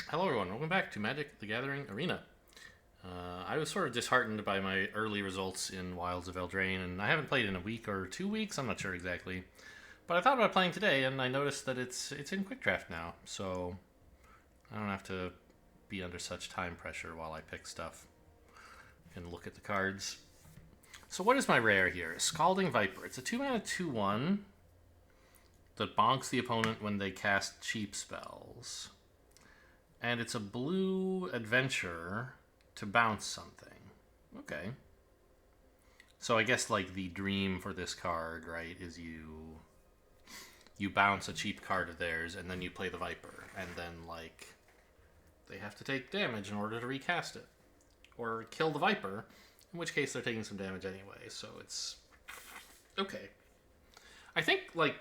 Hello, everyone. Welcome back to Magic the Gathering Arena. I was sort of disheartened by my early results in Wilds of Eldraine, and I haven't played in a week or 2 weeks. I'm not sure exactly, but I thought about playing today, and I noticed that it's in Quick Draft now, so I don't have to be under such time pressure while I pick stuff and look at the cards. So what is my rare here? Scalding Viper. It's a 2-mana 2/1 that bonks the opponent when they cast cheap spells. And it's a blue adventure to bounce something. Okay. So I guess like the dream for this card, right, is you bounce a cheap card of theirs and then you play the Viper, and then like they have to take damage in order to recast it. Or kill the Viper, in which case they're taking some damage anyway, so it's okay. I think like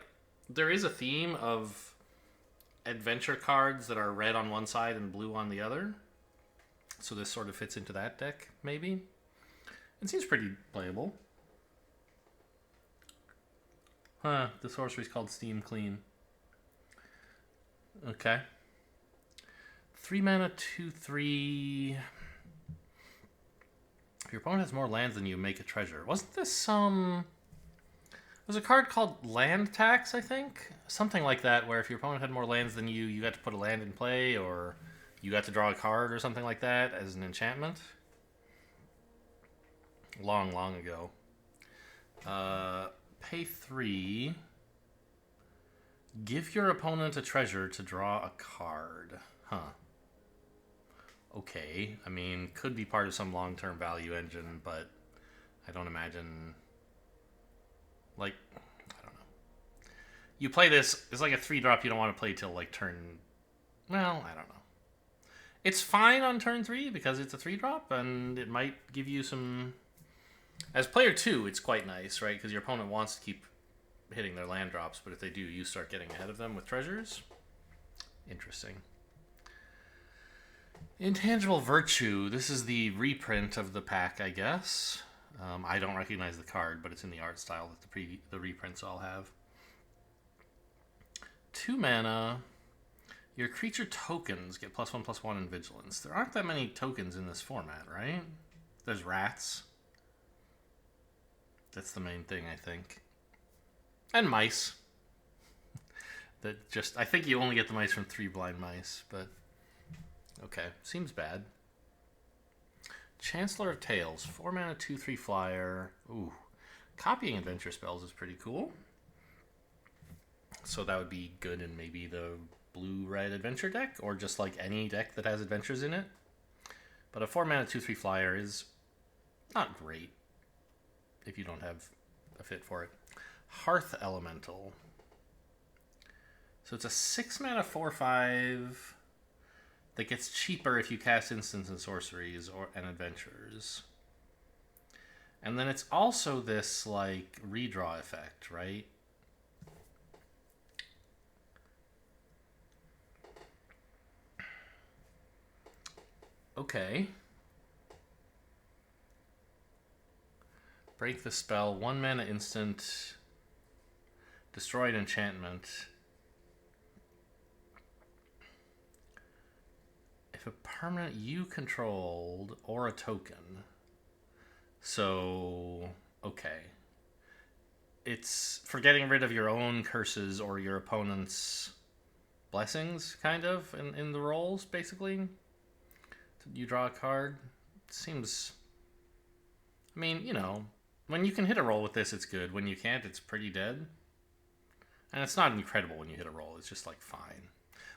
there is a theme of adventure cards that are red on one side and blue on the other. So this sort of fits into that deck, maybe. It seems pretty playable. Huh, the sorcery's called Steam Clean. Okay. 3-mana, 2/3. If your opponent has more lands than you, make a treasure. Wasn't this some... There's a card called Land Tax, I think? Something like that, where if your opponent had more lands than you got to put a land in play, or you got to draw a card or something like that as an enchantment. Long, long ago. Pay 3. Give your opponent a treasure to draw a card. Huh. Okay. I mean, could be part of some long-term value engine, but I don't imagine... Like, I don't know. You play this, it's like a 3-drop you don't want to play till like turn... Well, I don't know. It's fine on turn 3 because it's a 3-drop, and it might give you some... As player 2, it's quite nice, right? Because your opponent wants to keep hitting their land drops, but if they do, you start getting ahead of them with treasures. Interesting. Intangible Virtue. This is the reprint of the pack, I guess. I don't recognize the card, but it's in the art style that the reprints all have. 2 mana. Your creature tokens get +1/+1 in Vigilance. There aren't that many tokens in this format, right? There's rats. That's the main thing, I think. And mice. I think you only get the mice from 3 blind mice, but okay, seems bad. Chancellor of Tales, 4-mana 2/3 flyer. Ooh, copying adventure spells is pretty cool. So that would be good in maybe the blue-red adventure deck, or just like any deck that has adventures in it. But a 4-mana 2/3 flyer is not great if you don't have a fit for it. Hearth Elemental. So it's a 6-mana 4/5 that gets cheaper if you cast instants and sorceries and adventures. And then it's also this like redraw effect, right? Okay. Break the spell, 1-mana instant, destroy an enchantment. A permanent you controlled or a token. So, okay. It's for getting rid of your own curses or your opponent's blessings, kind of, in the rolls, basically. You draw a card. Seems... I mean, you know, when you can hit a roll with this, it's good. When you can't, it's pretty dead. And it's not incredible when you hit a roll. It's just, like, fine.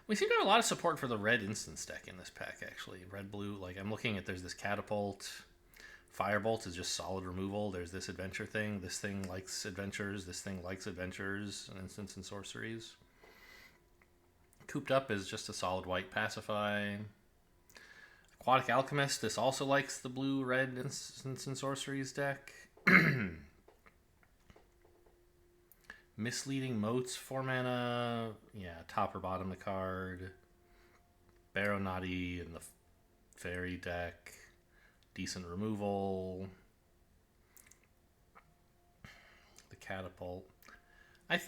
We seem to have a lot of support for the red instance deck in this pack, actually. Red-blue, like, I'm looking at, there's this Catapult. Firebolt is just solid removal. There's this adventure thing. This thing likes adventures. This thing likes adventures and instants and sorceries. Cooped Up is just a solid white pacify. Aquatic Alchemist, this also likes the blue-red instants and sorceries deck. Misleading Moats, 4-mana. Yeah, top or bottom of the card. Baronati in the fairy deck. Decent removal. The Catapult. I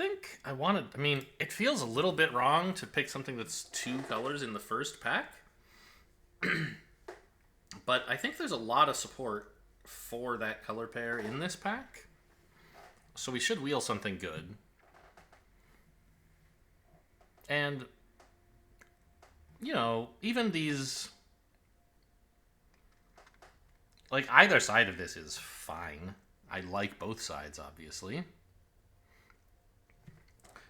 mean, it feels a little bit wrong to pick something that's 2 colors in the first pack. But I think there's a lot of support for that color pair in this pack. So we should wheel something good. And, you know, even these... Like, either side of this is fine. I like both sides, obviously.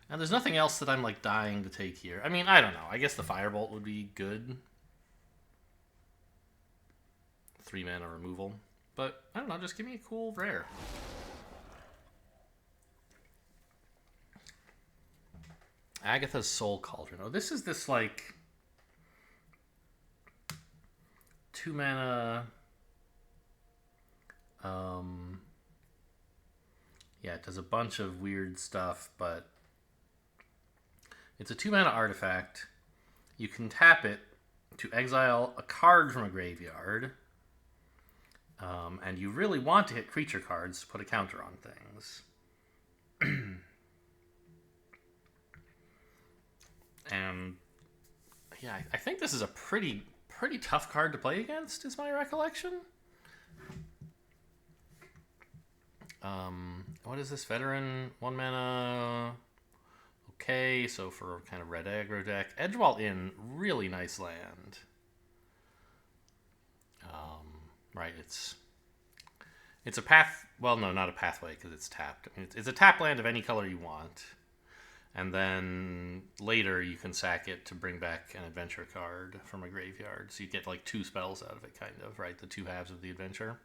And there's nothing else that I'm, like, dying to take here. I mean, I don't know. I guess the Firebolt would be good. 3 mana removal. But, I don't know, just give me a cool rare. Agatha's Soul Cauldron. Oh, this is this, like... 2 mana... Yeah, it does a bunch of weird stuff, but... It's a 2 mana artifact. You can tap it to exile a card from a graveyard. And you really want to hit creature cards to put a counter on things. And yeah, I think this is a pretty tough card to play against, is my recollection. What is this? Veteran, 1 mana. Okay, so for kind of red aggro deck. Edgewall Inn, really nice land. Right, it's a path... Well, no, not a pathway, because it's tapped. I mean, it's a tap land of any color you want. And then later you can sack it to bring back an adventure card from a graveyard. So you get like 2 spells out of it, kind of, right? The 2 halves of the adventure.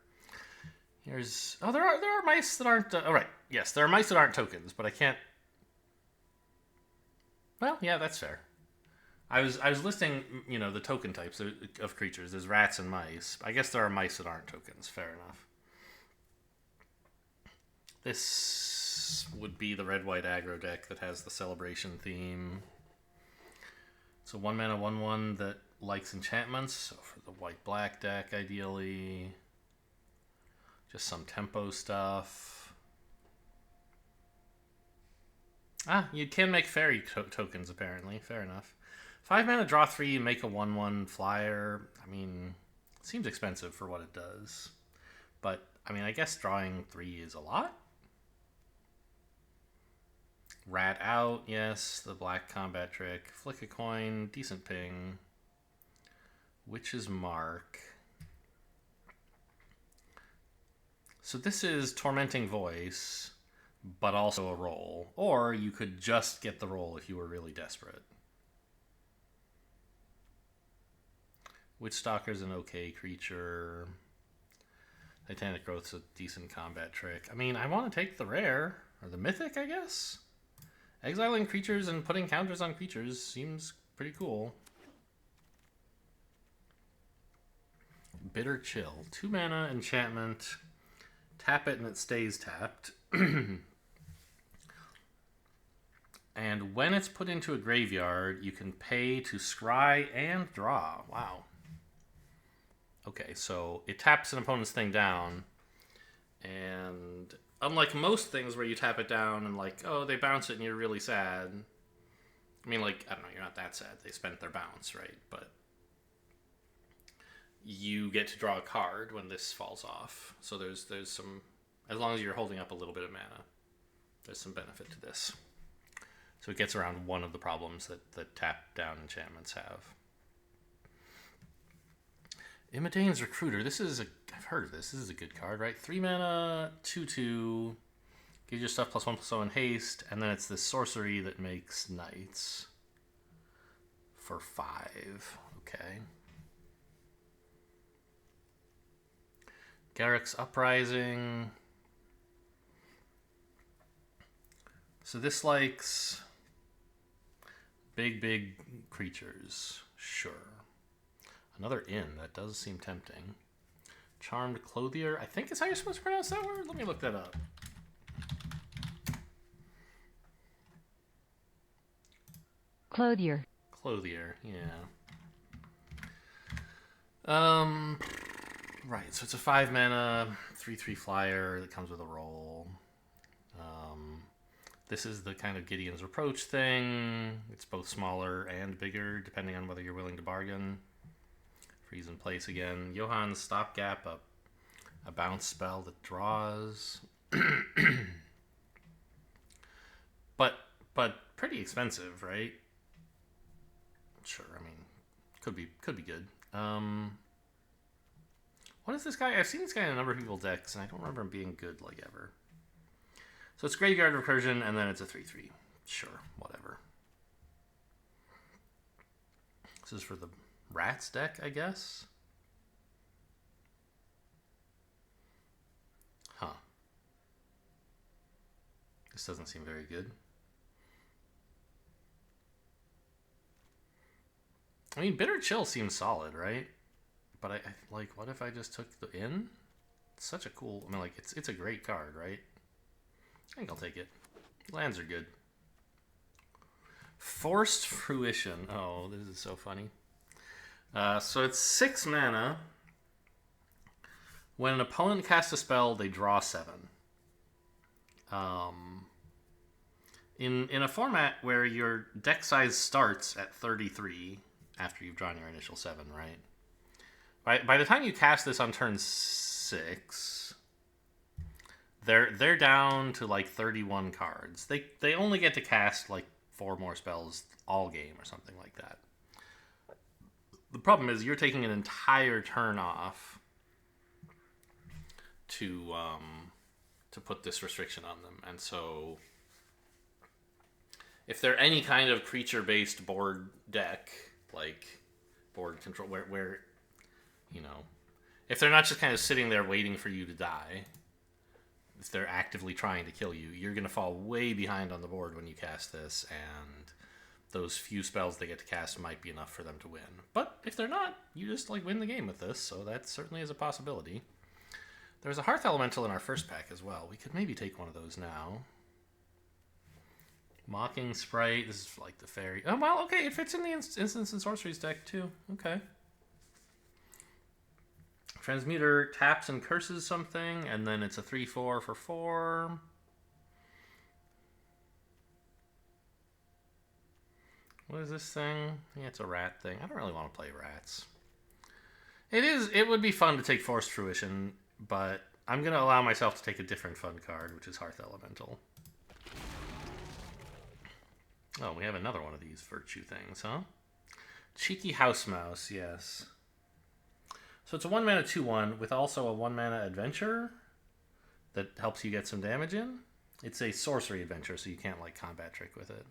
Here's... Oh, there are mice that aren't... oh, right. Yes, there are mice that aren't tokens, but I can't... Well, yeah, that's fair. I was listing, you know, the token types of creatures. There's rats and mice. I guess there are mice that aren't tokens. Fair enough. This would be the red-white aggro deck that has the celebration theme. It's a 1 mana 1/1 that likes enchantments. So for the white-black deck, ideally. Just some tempo stuff. Ah, you can make fairy tokens, apparently. Fair enough. 5 mana, draw 3, make a 1/1 flyer. I mean, it seems expensive for what it does. But, I mean, I guess drawing 3 is a lot. Rat out, yes. The black combat trick. Flick a coin, decent ping. Witch's Mark. So this is Tormenting Voice, but also a roll. Or you could just get the roll if you were really desperate. Witchstalker's an okay creature. Titanic Growth's a decent combat trick. I mean, I want to take the rare, or the mythic, I guess? Exiling creatures and putting counters on creatures seems pretty cool. Bitter Chill. 2 mana, enchantment. Tap it and it stays tapped. And when it's put into a graveyard, you can pay to scry and draw. Wow. Okay, so it taps an opponent's thing down, and unlike most things where you tap it down and like, oh, they bounce it and you're really sad. I mean, like, I don't know, you're not that sad. They spent their bounce, right? But you get to draw a card when this falls off. So there's some, as long as you're holding up a little bit of mana, there's some benefit to this. So it gets around one of the problems that tap down enchantments have. Imidane's Recruiter. I've heard of this. This is a good card, right? 3 mana, 2/2. Gives your stuff +1/+1 haste, and then it's this sorcery that makes knights for 5. Okay. Garruk's Uprising. So this likes big creatures. Sure. Another inn. That does seem tempting. Charmed Clothier. I think is how you're supposed to pronounce that word. Let me look that up. Clothier. Clothier, yeah. Right, so it's a 5 mana, 3/3 flyer that comes with a roll. This is the kind of Gideon's Reproach thing. It's both smaller and bigger, depending on whether you're willing to bargain. Freeze in place again. Johan's Stopgap, a bounce spell that draws. but pretty expensive, right? Sure, I mean, could be good. What is this guy? I've seen this guy in a number of people's decks, and I don't remember him being good like ever. So it's Graveyard Recursion, and then it's a 3/3. Sure, whatever. This is for the Rats deck, I guess. Huh. This doesn't seem very good. I mean, Bitter Chill seems solid, right? But I like, what if I just took the in? It's such a cool, I mean, like, it's a great card, right? I think I'll take it. Lands are good. Forced Fruition. Oh, this is so funny. So it's 6 mana. When an opponent casts a spell, they draw 7. In a format where your deck size starts at 33 after you've drawn your initial 7, right? By the time you cast this on turn 6, they're down to like 31 cards. They only get to cast like 4 more spells all game or something like that. The problem is you're taking an entire turn off to put this restriction on them, and so if they're any kind of creature-based board deck, like board control, where you know, if they're not just kind of sitting there waiting for you to die, if they're actively trying to kill you, you're going to fall way behind on the board when you cast this, and those few spells they get to cast might be enough for them to win. But if they're not, you just like win the game with this, so that certainly is a possibility. There's a Hearth Elemental in our first pack as well. We could maybe take one of those now. Mocking Sprite. This is like the fairy. Oh, well, okay. It fits in the Instants and Sorceries deck, too. Okay. Transmuter taps and curses something, and then it's a 3/4 for 4. What is this thing? Yeah, it's a rat thing. I don't really want to play rats. It would be fun to take Forced Fruition, but I'm going to allow myself to take a different fun card, which is Hearth Elemental. Oh, we have another one of these virtue things, huh? Cheeky House Mouse, yes. So it's a 1 mana 2/1 with also a 1 mana adventure that helps you get some damage in. It's a sorcery adventure, so you can't like combat trick with it.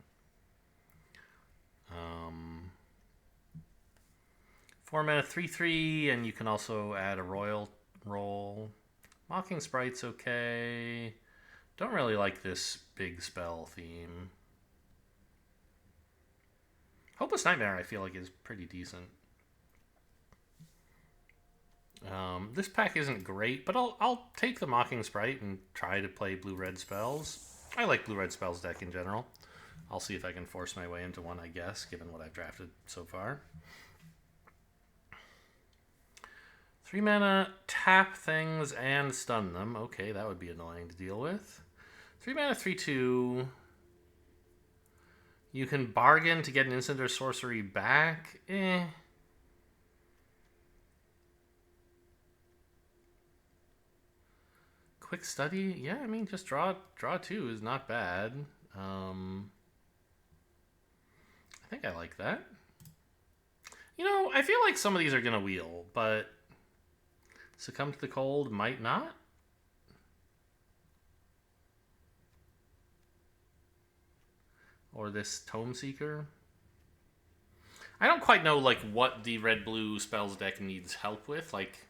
4 mana 3/3, and you can also add a royal roll. Mocking Sprite's okay. Don't really like this big spell theme. Hopeless Nightmare, I feel like, is pretty decent. This pack isn't great, but I'll take the Mocking Sprite and try to play blue-red spells. I like blue-red spells deck in general. I'll see if I can force my way into one, I guess, given what I've drafted so far. 3 mana, tap things and stun them. Okay, that would be annoying to deal with. 3 mana, 3/2. You can bargain to get an instant or sorcery back. Quick Study? Yeah, I mean, just draw 2 is not bad. I think I like that. You know, I feel like some of these are going to wheel, but Succumb to the Cold might not. Or this Tome Seeker. I don't quite know like what the red-blue spells deck needs help with. Like,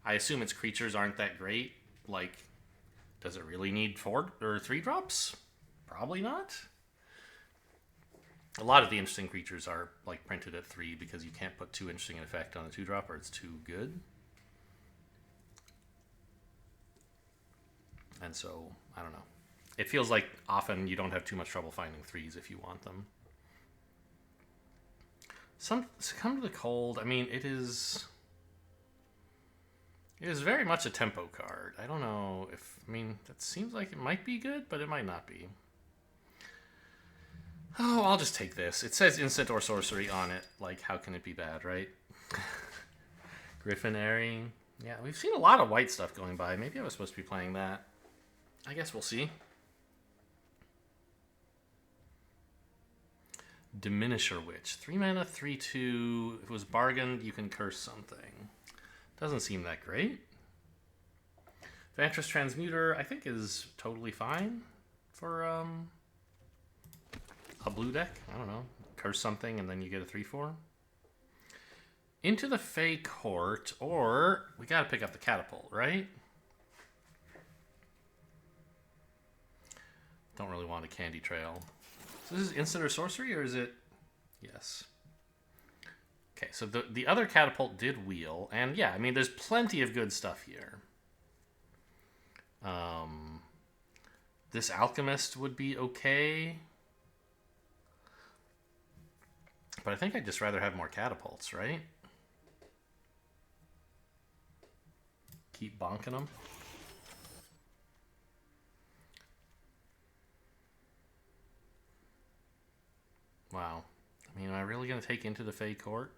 I assume its creatures aren't that great. Like, does it really need 4 or 3 drops? Probably not. A lot of the interesting creatures are like printed at 3 because you can't put too interesting an effect on a 2-drop or it's too good. And so, I don't know. It feels like often you don't have too much trouble finding 3s if you want them. Succumb to the Cold, I mean, it is very much a tempo card. I don't know if, I mean, that seems like it might be good, but it might not be. Oh, I'll just take this. It says instant or sorcery on it. Like, how can it be bad, right? Griffin Airy. Yeah, we've seen a lot of white stuff going by. Maybe I was supposed to be playing that. I guess we'll see. Diminisher Witch. 3 mana, 3/2. If it was bargained, you can curse something. Doesn't seem that great. Vantress Transmuter, I think, is totally fine for a blue deck. I don't know. Curse something and then you get a 3/4. Into the Fey Court, or we gotta pick up the Catapult, right? Don't really want a Candy Trail. So this is instant or sorcery, or is it? Yes. Okay, so the other Catapult did wheel, and yeah, I mean, there's plenty of good stuff here. This Alchemist would be okay. But I think I'd just rather have more Catapults, right? Keep bonking them. Wow. I mean, am I really going to take Into the Fey Court?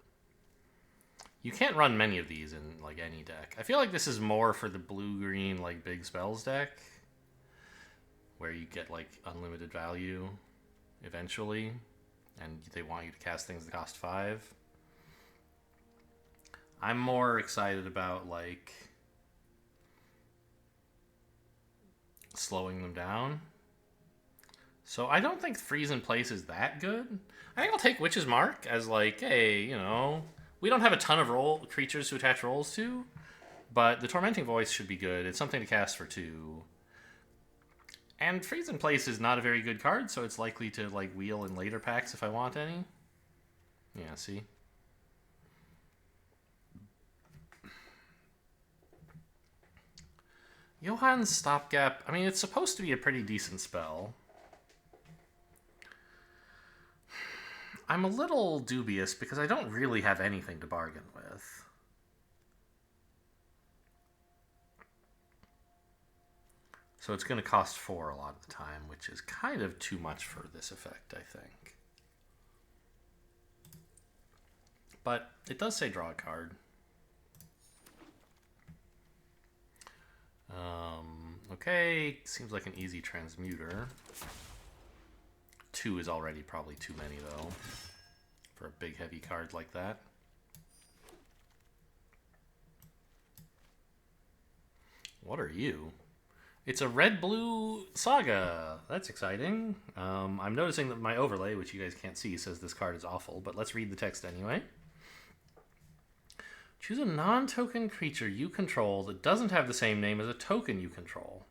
You can't run many of these in, like, any deck. I feel like this is more for the blue-green, like, big spells deck, where you get, like, unlimited value eventually, and they want you to cast things that cost 5. I'm more excited about, like, slowing them down. So I don't think Freeze in Place is that good. I think I'll take Witch's Mark as, like, hey, you know, we don't have a ton of creatures to attach rolls to, but the Tormenting Voice should be good. It's something to cast for 2. And Freeze in Place is not a very good card, so it's likely to, like, wheel in later packs if I want any. Yeah, see? Johann's Stopgap, I mean, it's supposed to be a pretty decent spell. I'm a little dubious because I don't really have anything to bargain with. So it's going to cost 4 a lot of the time, which is kind of too much for this effect, I think. But it does say draw a card. Okay, seems like an easy transmuter. 2 is already probably too many, though, for a big, heavy card like that. What are you? It's a red-blue saga. That's exciting. I'm noticing that my overlay, which you guys can't see, says this card is awful, but let's read the text anyway. Choose a non-token creature you control that doesn't have the same name as a token you control.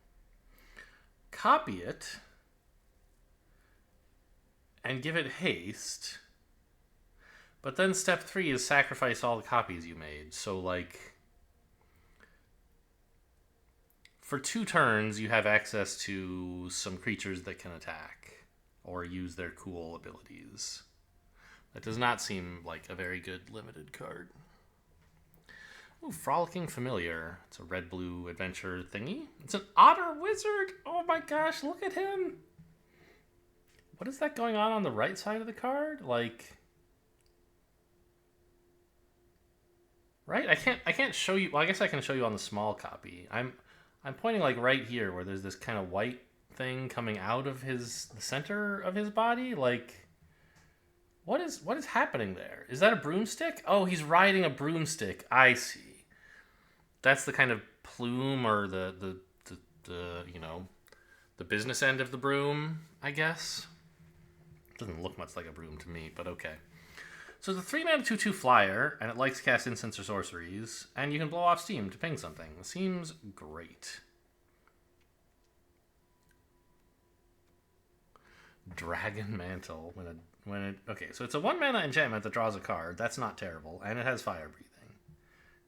Copy it and give it haste. But then step 3 is sacrifice all the copies you made. So, like, for 2 turns, you have access to some creatures that can attack or use their cool abilities. That does not seem like a very good limited card. Ooh, Frolicking Familiar. It's a red-blue adventure thingy. It's an otter wizard! Oh my gosh, look at him! What is that going on the right side of the card? Like, right? I can't show you. Well, I guess I can show you on the small copy. I'm pointing, like, right here where there's this kind of white thing coming out of the center of his body. Like, what is happening there? Is that a broomstick? Oh, he's riding a broomstick. I see. That's the kind of plume or the you know, the business end of the broom, I guess. Doesn't look much like a broom to me, but okay. So the 3-mana 2/2 flyer, and it likes to cast instants or sorceries, and you can blow off steam to ping something. Seems great. Dragon Mantle. Okay, so it's a 1-mana enchantment that draws a card. That's not terrible, and it has fire breathing.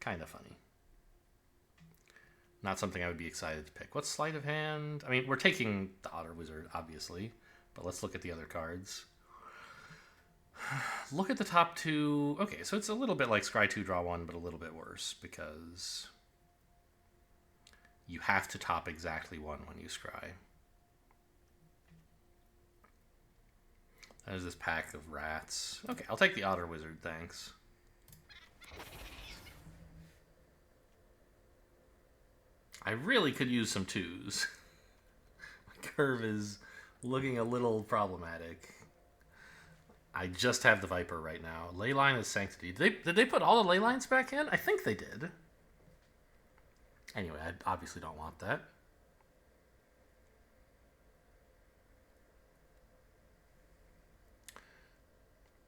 Kind of funny. Not something I would be excited to pick. What's Sleight of Hand? I mean, we're taking the Otter Wizard, obviously, but let's look at the other cards. Look at the top 2. Okay, so it's a little bit like Scry 2, Draw 1, but a little bit worse, because you have to top exactly 1 when you scry. There's this pack of rats. Okay, I'll take the Otter Wizard, thanks. I really could use some 2s. My curve is looking a little problematic. I just have the Viper right now. Leyline is Sanctity. Did they put all the ley lines back in? I think they did. Anyway, I obviously don't want that.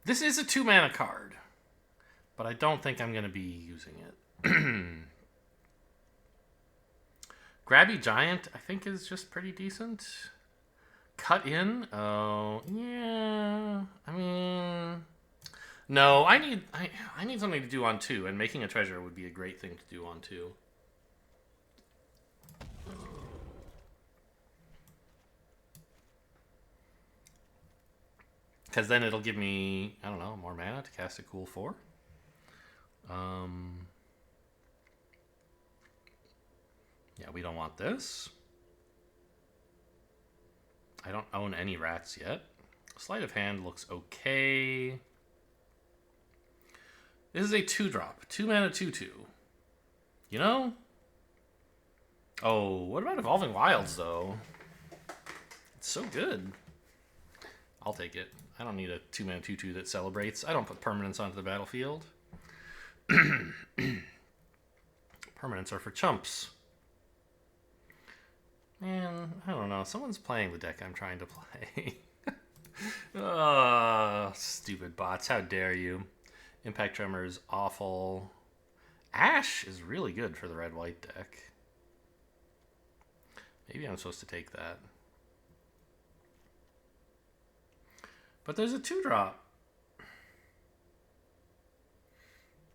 This is a 2-mana card, but I don't think I'm going to be using it. Grabby Giant, I think, is just pretty decent. Cut in? Oh, yeah. I mean, no. I need something to do on 2, and making a treasure would be a great thing to do on 2. Because then it'll give me, I don't know, more mana to cast a cool 4. Yeah, we don't want this. I don't own any rats yet. Sleight of Hand looks okay. This is a 2-drop. 2 mana 2/2. You know? Oh, what about Evolving Wilds, though? It's so good. I'll take it. I don't need a 2 mana 2/2 that celebrates. I don't put permanents onto the battlefield. Permanents are for chumps. Man, I don't know. Someone's playing the deck I'm trying to play. Oh, stupid bots. How dare you? Impact Tremor is awful. Ash is really good for the red-white deck. Maybe I'm supposed to take that. But there's a 2-drop.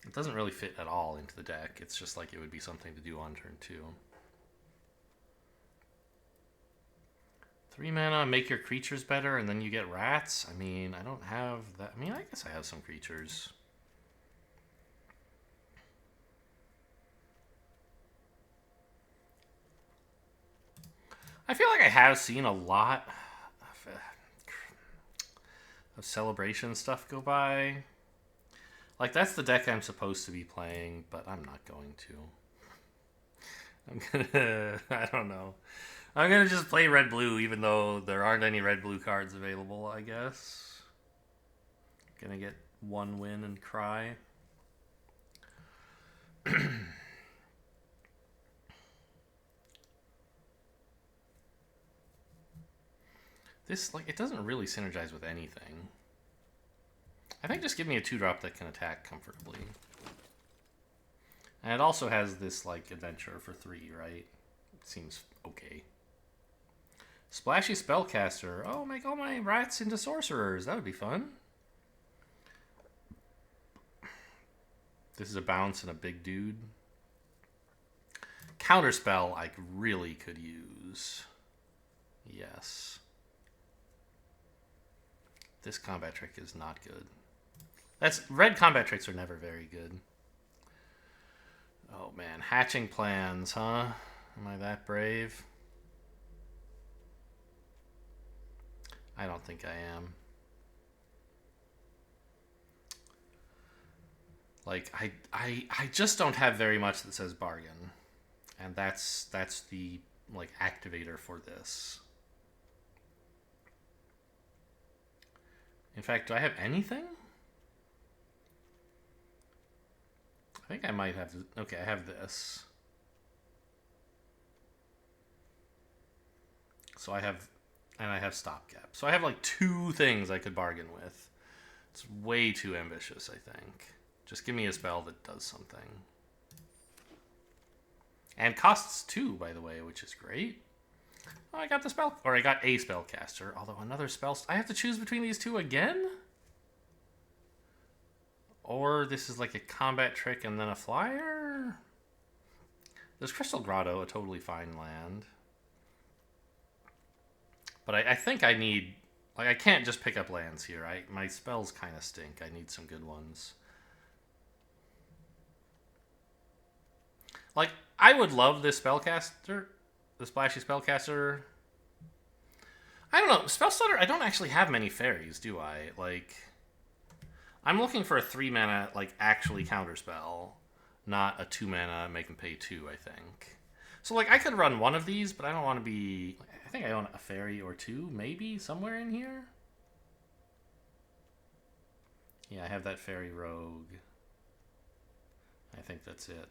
It doesn't really fit at all into the deck. It's just like it would be something to do on turn 2. 3 mana, make your creatures better, and then you get rats? I mean, I don't have that. I mean, I guess I have some creatures. I feel like I have seen a lot of celebration stuff go by. Like, that's the deck I'm supposed to be playing, but I'm not going to. I'm gonna... I don't know. I'm gonna just play red-blue, even though there aren't any red-blue cards available, I guess. Gonna get 1 win and cry. This, like, it doesn't really synergize with anything. I think just give me a 2-drop that can attack comfortably. And it also has this, like, adventure for 3, right? It seems okay. Splashy Spellcaster. Oh, make all my rats into sorcerers. That would be fun. This is a bounce and a big dude. Counterspell I really could use. Yes. This combat trick is not good. Red combat tricks are never very good. Oh man, hatching plans, huh? Am I that brave? I don't think I am. Like, I just don't have very much that says bargain. And that's the, like, activator for this. In fact, do I have anything? I think I might have... Okay, I have this. So I have... And I have Stopgap. So I have, like, 2 things I could bargain with. It's way too ambitious, I think. Just give me a spell that does something. And costs 2, by the way, which is great. Oh, I got the spell... Or I got a spellcaster. Although another spell... I have to choose between these 2 again? Or this is like a combat trick and then a flyer? There's Crystal Grotto, a totally fine land. But I think I need... Like, I can't just pick up lands here. My spells kind of stink. I need some good ones. Like, I would love this spellcaster. The Splashy Spellcaster. I don't know. Spellstutter, I don't actually have many fairies, do I? Like, I'm looking for a 3-mana, like, actually counterspell. Not a 2-mana make them pay 2, I think. So, like, I could run one of these, but I don't want to be... I think I own a fairy or two, maybe, somewhere in here. Yeah, I have that fairy rogue. I think that's it.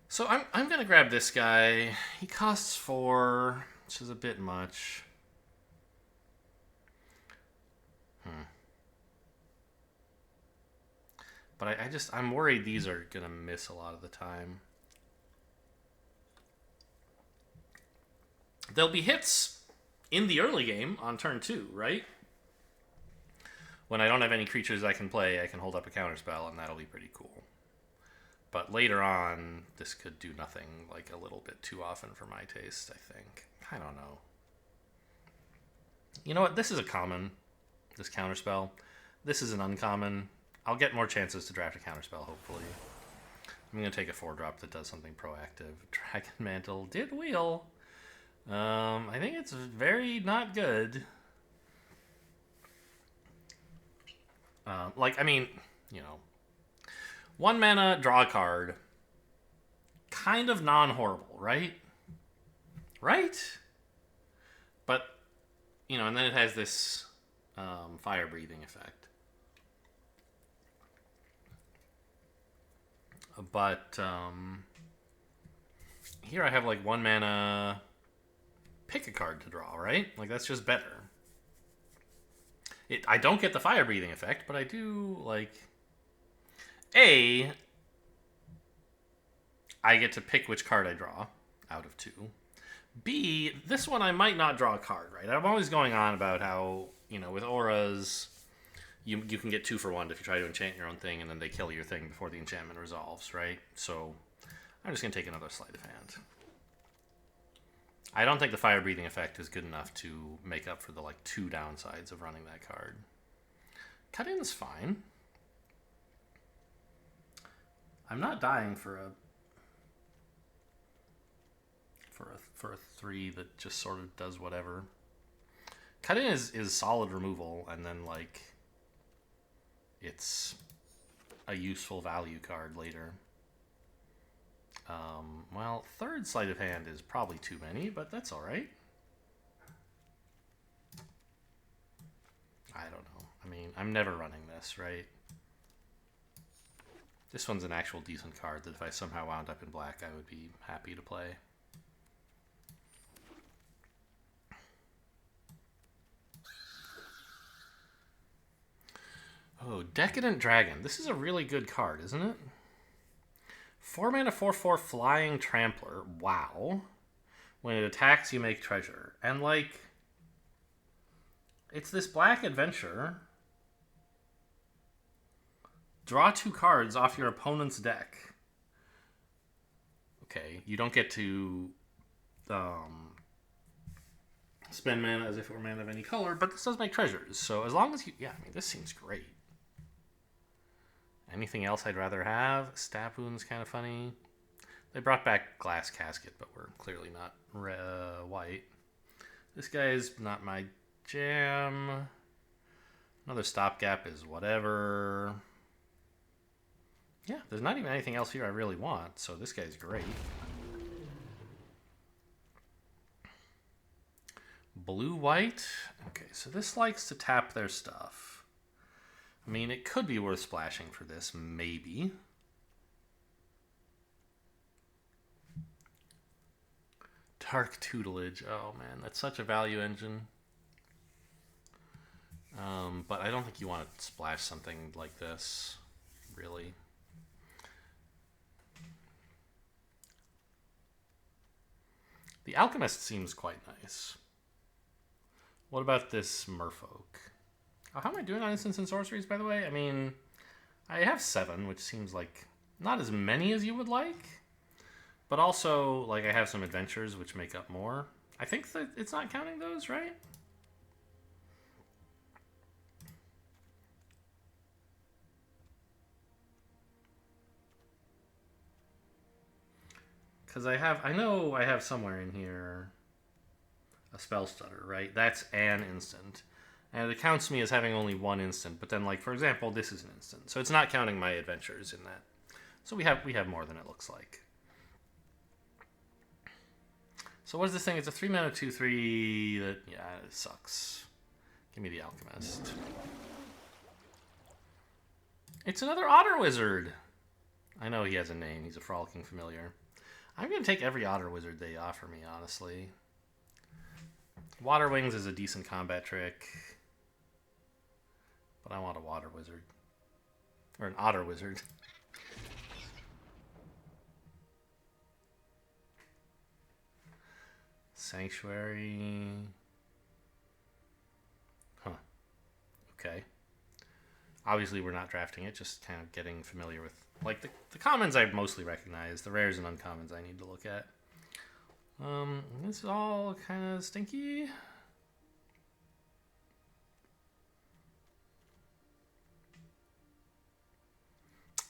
So I'm going to grab this guy. He costs 4, which is a bit much. But I'm worried these are going to miss a lot of the time. There'll be hits in the early game on turn 2, right? When I don't have any creatures I can play, I can hold up a counterspell, and that'll be pretty cool. But later on, this could do nothing like a little bit too often for my taste, I think. I don't know. You know what? This is a common, this counterspell. This is an uncommon. I'll get more chances to draft a counterspell, hopefully. I'm going to take a 4-drop that does something proactive. Dragon Mantle did wheel. I think it's very not good. Like, I mean, you know, 1 mana, draw a card. Kind of non-horrible, right? Right? But, you know, and then it has this fire-breathing effect. But here I have like 1 mana, pick a card to draw, right? Like, that's just better. I don't get the fire breathing effect, but I do, like, I get to pick which card I draw out of 2. B, this one I might not draw a card, right? I'm always going on about how, you know, with auras, you can get 2 for 1 if you try to enchant your own thing, and then they kill your thing before the enchantment resolves, right? So I'm just going to take another sleight of hand. I don't think the fire breathing effect is good enough to make up for the, like, 2 downsides of running that card. Cut in's fine. I'm not dying for a 3 that just sort of does whatever. Cut in is solid removal, and then, like, it's a useful value card later. Well, 3rd sleight of hand is probably too many, but that's all right. I don't know. I mean, I'm never running this, right? This one's an actual decent card that if I somehow wound up in black, I would be happy to play. Oh, Decadent Dragon. This is a really good card, isn't it? 4 mana, 4/4 Flying Trampler. Wow. When it attacks, you make treasure. And, like, it's this black adventure. Draw 2 cards off your opponent's deck. Okay, you don't get to spend mana as if it were mana of any color, but this does make treasures. So as long as you... Yeah, I mean, this seems great. Anything else I'd rather have? Stab Wound's kind of funny. They brought back Glass Casket, but we're clearly not white. This guy's not my jam. Another Stopgap is whatever. Yeah, there's not even anything else here I really want, so this guy's great. Blue-white. Okay, so this likes to tap their stuff. I mean, it could be worth splashing for this, maybe. Dark Tutelage. Oh, man, that's such a value engine. But I don't think you want to splash something like this, really. The Alchemist seems quite nice. What about this Merfolk? Oh, how am I doing on instants and sorceries, by the way? I mean, I have 7, which seems like not as many as you would like. But also, like, I have some adventures, which make up more. I think that it's not counting those, right? Because I know I have somewhere in here a Spell Stutter, right? That's an instant. And it counts me as having only 1 instant. But then, like, for example, this is an instant. So it's not counting my adventures in that. So we have more than it looks like. So what is this thing? It's a 3-mana 2/3 that, yeah, it sucks. Give me the Alchemist. It's another Otter Wizard. I know he has a name. He's a frolicking familiar. I'm going to take every Otter Wizard they offer me, honestly. Water Wings is a decent combat trick. But I want a Water Wizard. Or an Otter Wizard. Sanctuary. Huh. Okay. Obviously, we're not drafting it, just kind of getting familiar with... Like, the commons I mostly recognize. The rares and uncommons I need to look at. This is all kind of stinky.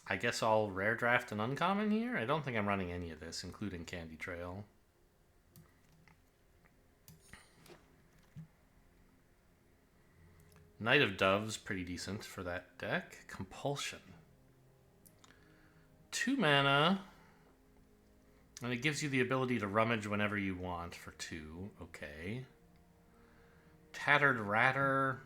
I guess I'll rare draft an uncommon here. I don't think I'm running any of this, including Candy Trail. Knight of Doves, pretty decent for that deck. Compulsion. 2 mana. And it gives you the ability to rummage whenever you want for 2. Okay. Tattered Ratter.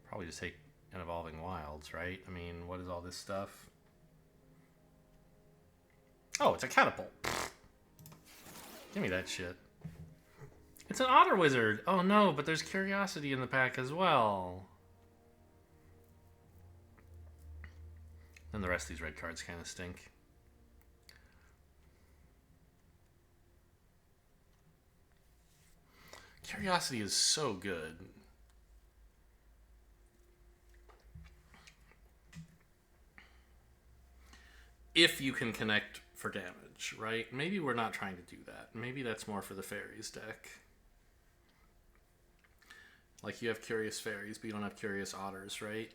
Probably just take an Evolving Wilds, right? I mean, what is all this stuff? Oh, it's a Catapult. Give me that shit. It's an Otter Wizard. Oh no, but there's Curiosity in the pack as well. And the rest of these red cards kind of stink. Curiosity is so good. If you can connect for damage, right? Maybe we're not trying to do that. Maybe that's more for the Fairies deck. Like, you have Curious Fairies, but you don't have Curious Otters, right?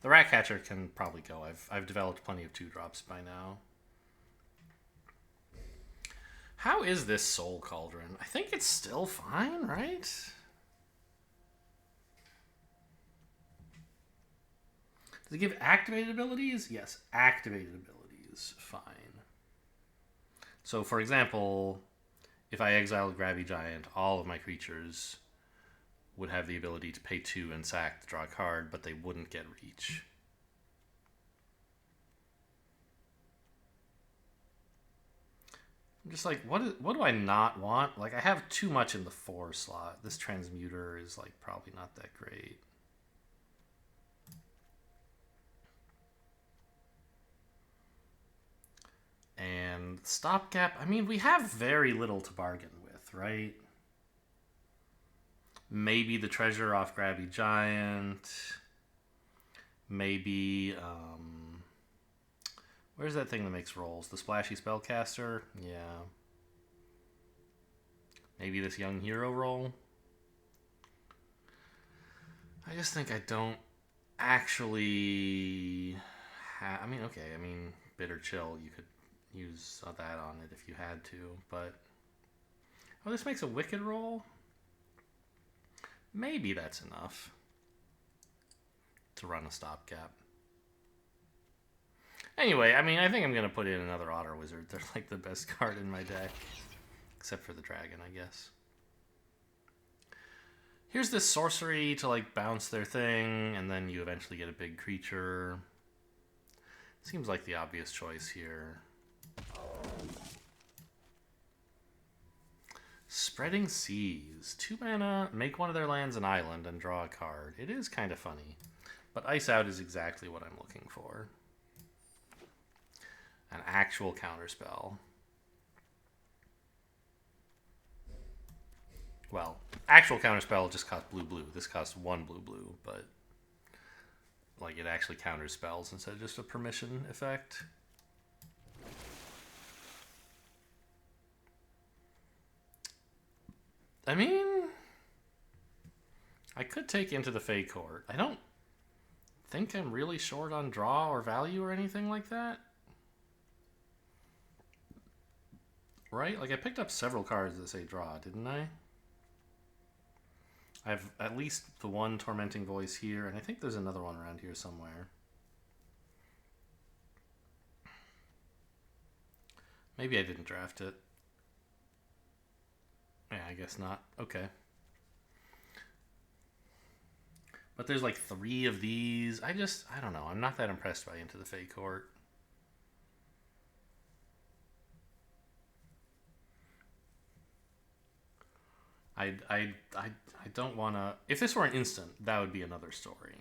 The Ratcatcher can probably go. I've developed plenty of 2-drops by now. How is this Soul Cauldron? I think it's still fine, right? Does it give activated abilities? Yes, activated abilities. Fine. So, for example, if I exiled Grabby Giant, all of my creatures would have the ability to pay 2 and sack to draw a card, but they wouldn't get reach. I'm just like, what do I not want? Like, I have too much in the 4 slot. This Transmuter is, like, probably not that great. And Stopgap, I mean, we have very little to bargain with, right? Maybe the Treasure off Grabby Giant. Maybe, where's that thing that makes rolls? The Splashy Spellcaster? Yeah. Maybe this Young Hero roll? I just think I don't actually have... I mean, okay, I mean, Bitter Chill, you could use that on it if you had to, but... Oh, this makes a Wicked roll? Maybe that's enough to run a Stopgap. Anyway, I mean, I think I'm going to put in another Otter Wizard. They're like the best card in my deck. Except for the Dragon, I guess. Here's this sorcery to, like, bounce their thing, and then you eventually get a big creature. Seems like the obvious choice here. Spreading Seas. 2 mana, make one of their lands an island, and draw a card. It is kind of funny. But Ice Out is exactly what I'm looking for. An actual counterspell. Well, actual counterspell just costs blue-blue. This costs 1 blue-blue, but like, it actually counters spells instead of just a permission effect. I mean, I could take Into the Fey Court. I don't think I'm really short on draw or value or anything like that. Right? Like, I picked up several cards that say draw, didn't I? I have at least the one Tormenting Voice here, and I think there's another one around here somewhere. Maybe I didn't draft it. Yeah, I guess not. Okay. But there's like 3 of these. I don't know. I'm not that impressed by Into the Fey Court. I don't want to... If this were an instant, that would be another story.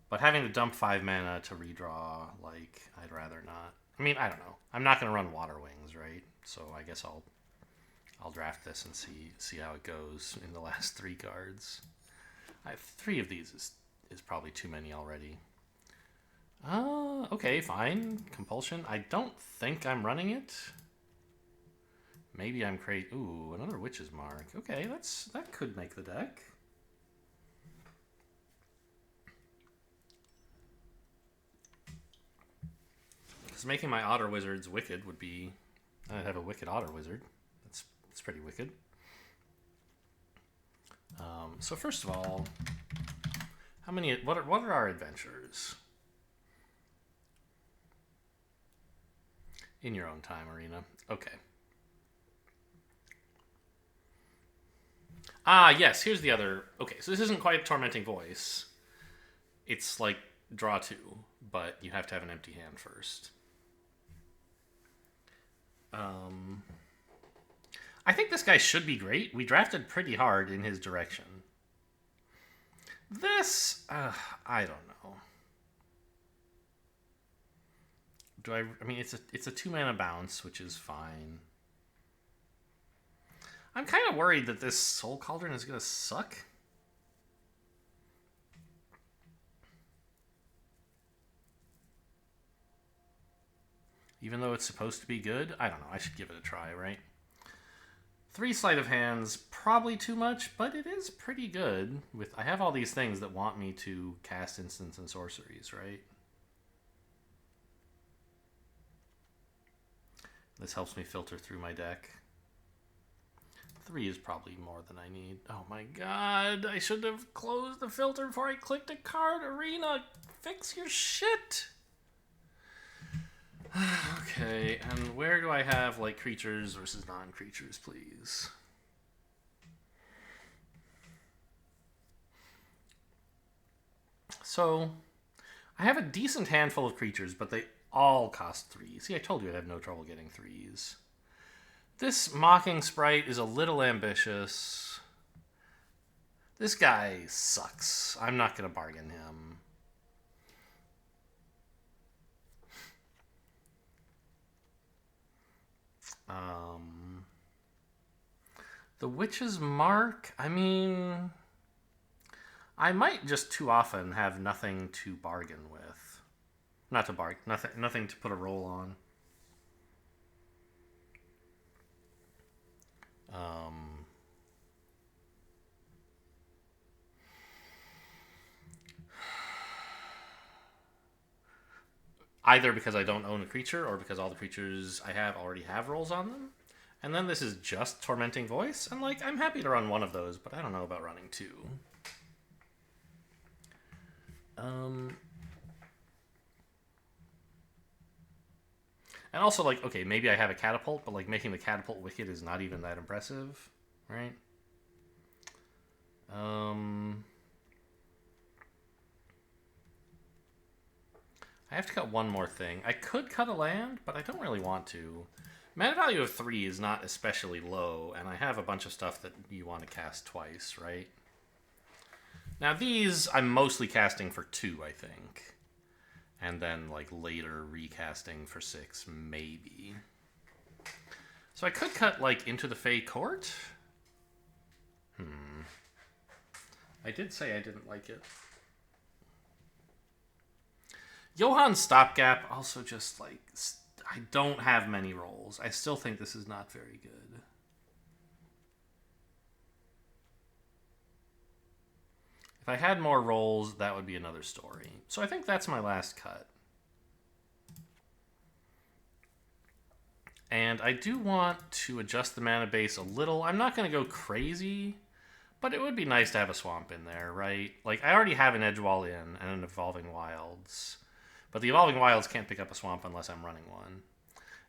But having to dump 5 mana to redraw, like, I'd rather not. I mean, I don't know. I'm not going to run Water Wings, right? So I guess I'll draft this and see how it goes in the last 3 cards. I have 3 of these is probably too many already. Okay, fine. Compulsion. I don't think I'm running it. Maybe I'm crazy. Ooh, another Witch's Mark. Okay, that could make the deck. Because making my Otter Wizards wicked would be... I'd have a wicked Otter Wizard. That's pretty wicked. So first of all, how many... What are our adventures? In your own time, Arena. Okay. Ah, yes, here's the other... Okay, so this isn't quite Tormenting Voice. It's like draw 2, but you have to have an empty hand first. I think this guy should be great. We drafted pretty hard in his direction. This, I don't know. I mean, it's a 2-mana bounce, which is fine. I'm kind of worried that this Soul Cauldron is going to suck. Even though it's supposed to be good. I don't know. I should give it a try, right? 3 Sleight of Hands, probably too much, but it is pretty good. I have all these things that want me to cast instants and sorceries, right? This helps me filter through my deck. 3 is probably more than I need. Oh my god, I should have closed the filter before I clicked a card. Arena, fix your shit! Okay, and where do I have, like, creatures versus non-creatures, please? So, I have a decent handful of creatures, but they all cost 3. See, I told you I'd have no trouble getting 3s. This Mocking Sprite is a little ambitious. This guy sucks. I'm not going to bargain him. The Witch's Mark, I mean... I might just too often have nothing to bargain with. Not to bargain, nothing to put a roll on. Either because I don't own a creature or because all the creatures I have already have rolls on them. And then this is just Tormenting Voice. And, like, I'm happy to run one of those, but I don't know about running 2. And also, like, okay, maybe I have a Catapult, but, like, making the Catapult wicked is not even that impressive, right? I have to cut one more thing. I could cut a land, but I don't really want to. Mana value of 3 is not especially low, and I have a bunch of stuff that you want to cast twice, right? Now these, I'm mostly casting for 2, I think. And then, like, later recasting for 6, maybe. So I could cut, like, Into the Fey Court? I did say I didn't like it. Johan's Stopgap also just, like... I don't have many rolls. I still think this is not very good. If I had more rolls, that would be another story. So I think that's my last cut. And I do want to adjust the mana base a little. I'm not going to go crazy, but it would be nice to have a swamp in there, right? Like, I already have an Edge Wall in and an Evolving Wilds. But the Evolving Wilds can't pick up a swamp unless I'm running one.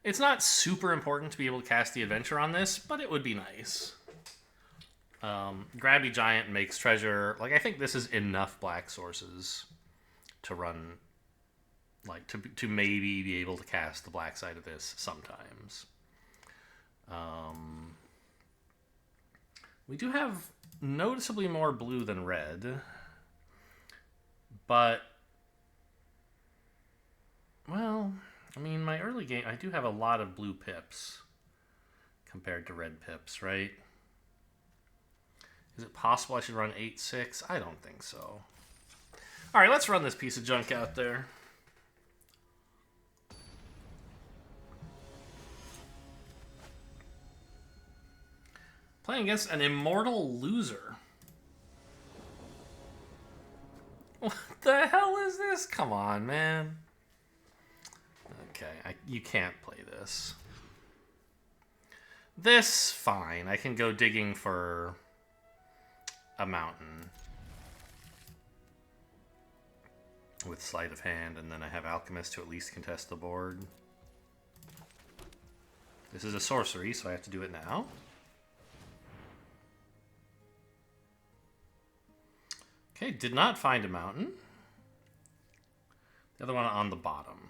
It's not super important to be able to cast the Adventure on this, but it would be nice. Grabby Giant makes treasure. Like, I think this is enough black sources to run, like, to maybe be able to cast the black side of this sometimes. We do have noticeably more blue than red, but, well, I mean, my early game, I do have a lot of blue pips compared to red pips, right? Is it possible I should run 8-6? I don't think so. All right, let's run this piece of junk out there. Playing against an immortal loser. What the hell is this? Come on, man. Okay, you can't play this. This, fine. I can go digging for a mountain with sleight of hand, and then I have Alchemist to at least contest the board. This is a sorcery, so I have to do it now. Okay, did not find a mountain. The other one on the bottom.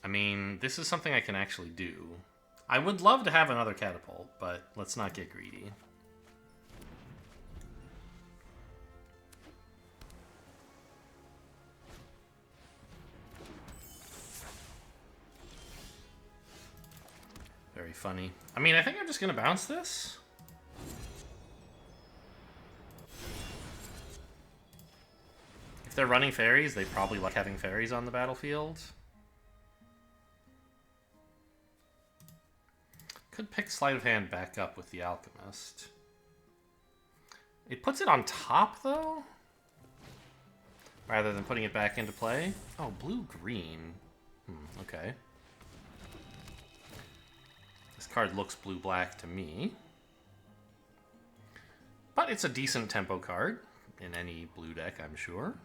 I mean, this is something I can actually do. I would love to have another Catapult, but let's not get greedy. Very funny. I mean, I think I'm just going to bounce this. If they're running fairies, they probably like having fairies on the battlefield. Could pick Sleight of Hand back up with the Alchemist. It puts it on top, though? Rather than putting it back into play? Oh, blue-green. Okay. This card looks blue-black to me. But it's a decent tempo card in any blue deck, I'm sure.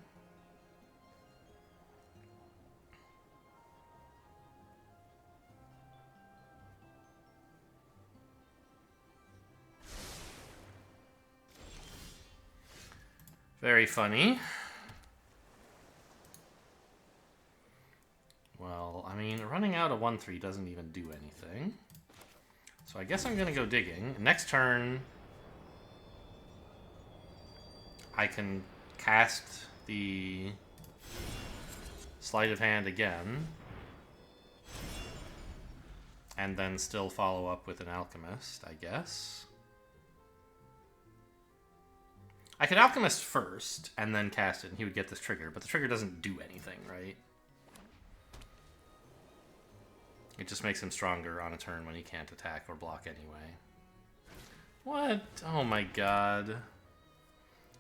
Very funny. Well, I mean, running out of 1/3 doesn't even do anything. So I guess I'm going to go digging. Next turn, I can cast the Sleight of Hand again. And then still follow up with an Alchemist, I guess. I could Alchemist first, and then cast it, and he would get this trigger, but the trigger doesn't do anything, right? It just makes him stronger on a turn when he can't attack or block anyway. What? Oh my god.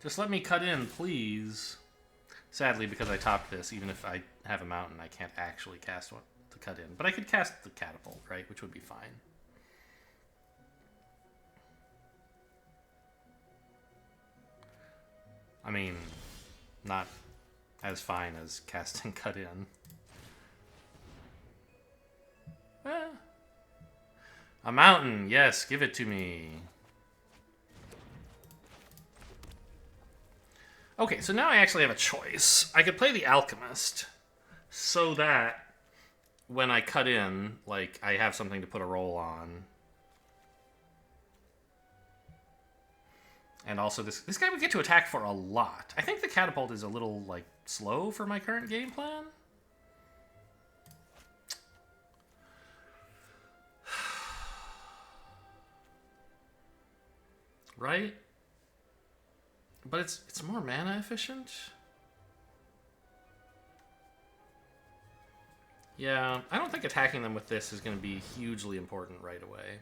Just let me cut in, please. Sadly, because I topped this, even if I have a mountain, I can't actually cast one to cut in. But I could cast the Catapult, right? Which would be fine. I mean, not as fine as casting cut in. A mountain, yes, give it to me. Okay, so now I actually have a choice. I could play the Alchemist so that when I cut in, like, I have something to put a roll on. And also, this guy would get to attack for a lot. I think the Catapult is a little, like, slow for my current game plan. Right? But it's more mana efficient. Yeah, I don't think attacking them with this is going to be hugely important right away.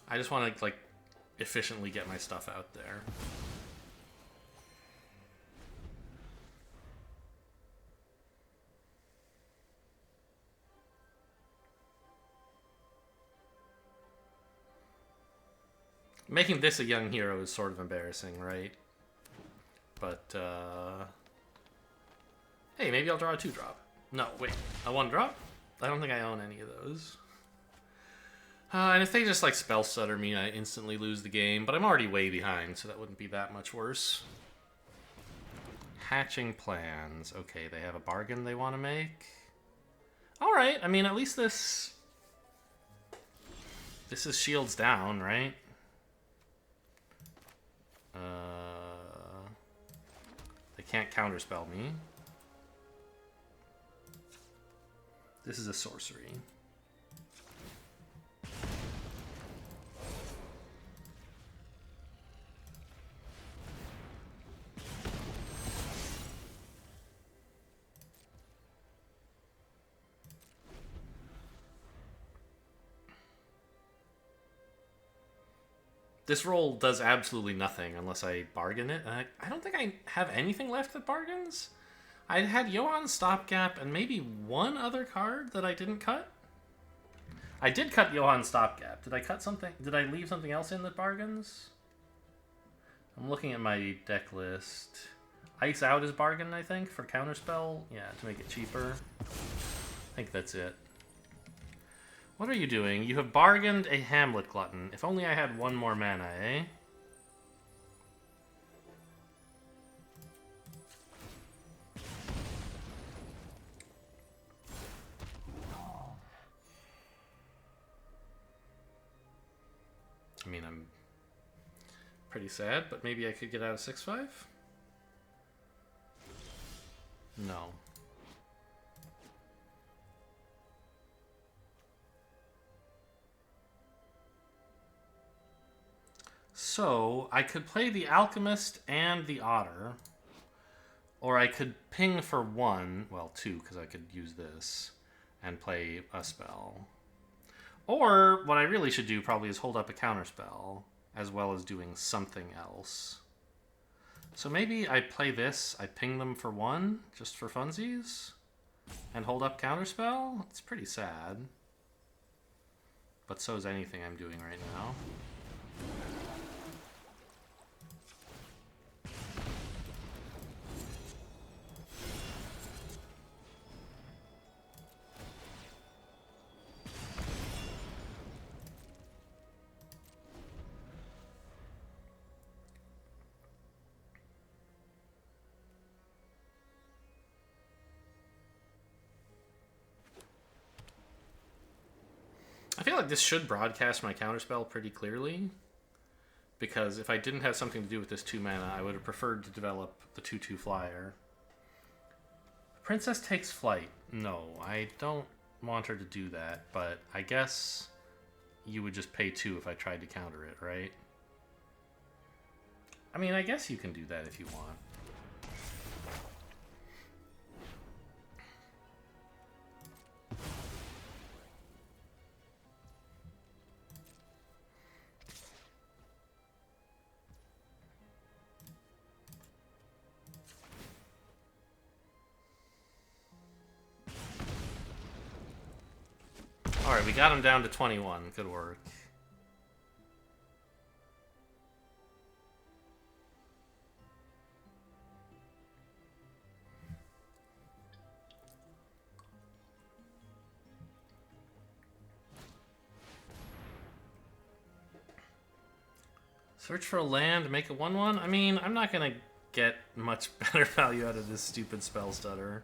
I just want to, like, efficiently get my stuff out there. Making this a young hero is sort of embarrassing, right? But, hey, maybe I'll draw a 2-drop. No, wait, a 1-drop? I don't think I own any of those. And if they just, like, spell stutter me, I instantly lose the game. But I'm already way behind, so that wouldn't be that much worse. Hatching plans. Okay, they have a bargain they want to make. Alright, I mean, at least this... This is shields down, right? They can't counterspell me. This is a sorcery. This roll does absolutely nothing unless I bargain it. And I don't think I have anything left that bargains. I had Johan's Stopgap and maybe one other card that I didn't cut. I did cut Johan's Stopgap. Did I cut something? Did I leave something else in that bargains? I'm looking at my deck list. Ice Out is bargain, I think, for counterspell. Yeah, to make it cheaper. I think that's it. What are you doing? You have bargained a Hamlet Glutton. If only I had one more mana, eh? I mean, I'm pretty sad, but maybe I could get out of 6/5? No. So, I could play the Alchemist and the Otter. Or I could ping for 1, well 2, because I could use this, and play a spell. Or, what I really should do probably is hold up a counterspell, as well as doing something else. So maybe I play this, I ping them for 1, just for funsies, and hold up counterspell? It's pretty sad. But so is anything I'm doing right now. I feel like this should broadcast my counterspell pretty clearly. Because if I didn't have something to do with this 2 mana, I would have preferred to develop the 2/2 flyer. Princess takes flight. No, I don't want her to do that, but I guess you would just pay 2 if I tried to counter it, right? I mean, I guess you can do that if you want. Alright, we got him down to 21. Good work. Search for a land, make a 1/1? I mean, I'm not gonna get much better value out of this stupid spell stutter.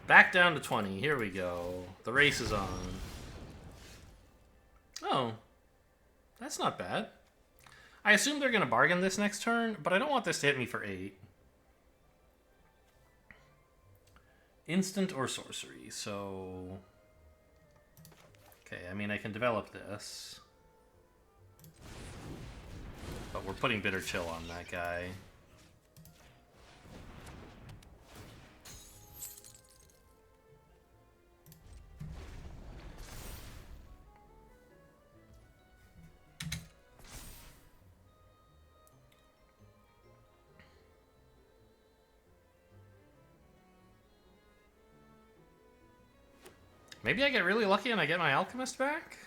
Back down to 20. Here we go. The race is on. Oh. That's not bad. I assume they're going to bargain this next turn, but I don't want this to hit me for 8. Instant or sorcery, so... Okay, I mean, I can develop this. But we're putting Bitter Chill on that guy. Maybe I get really lucky and I get my Alchemist back?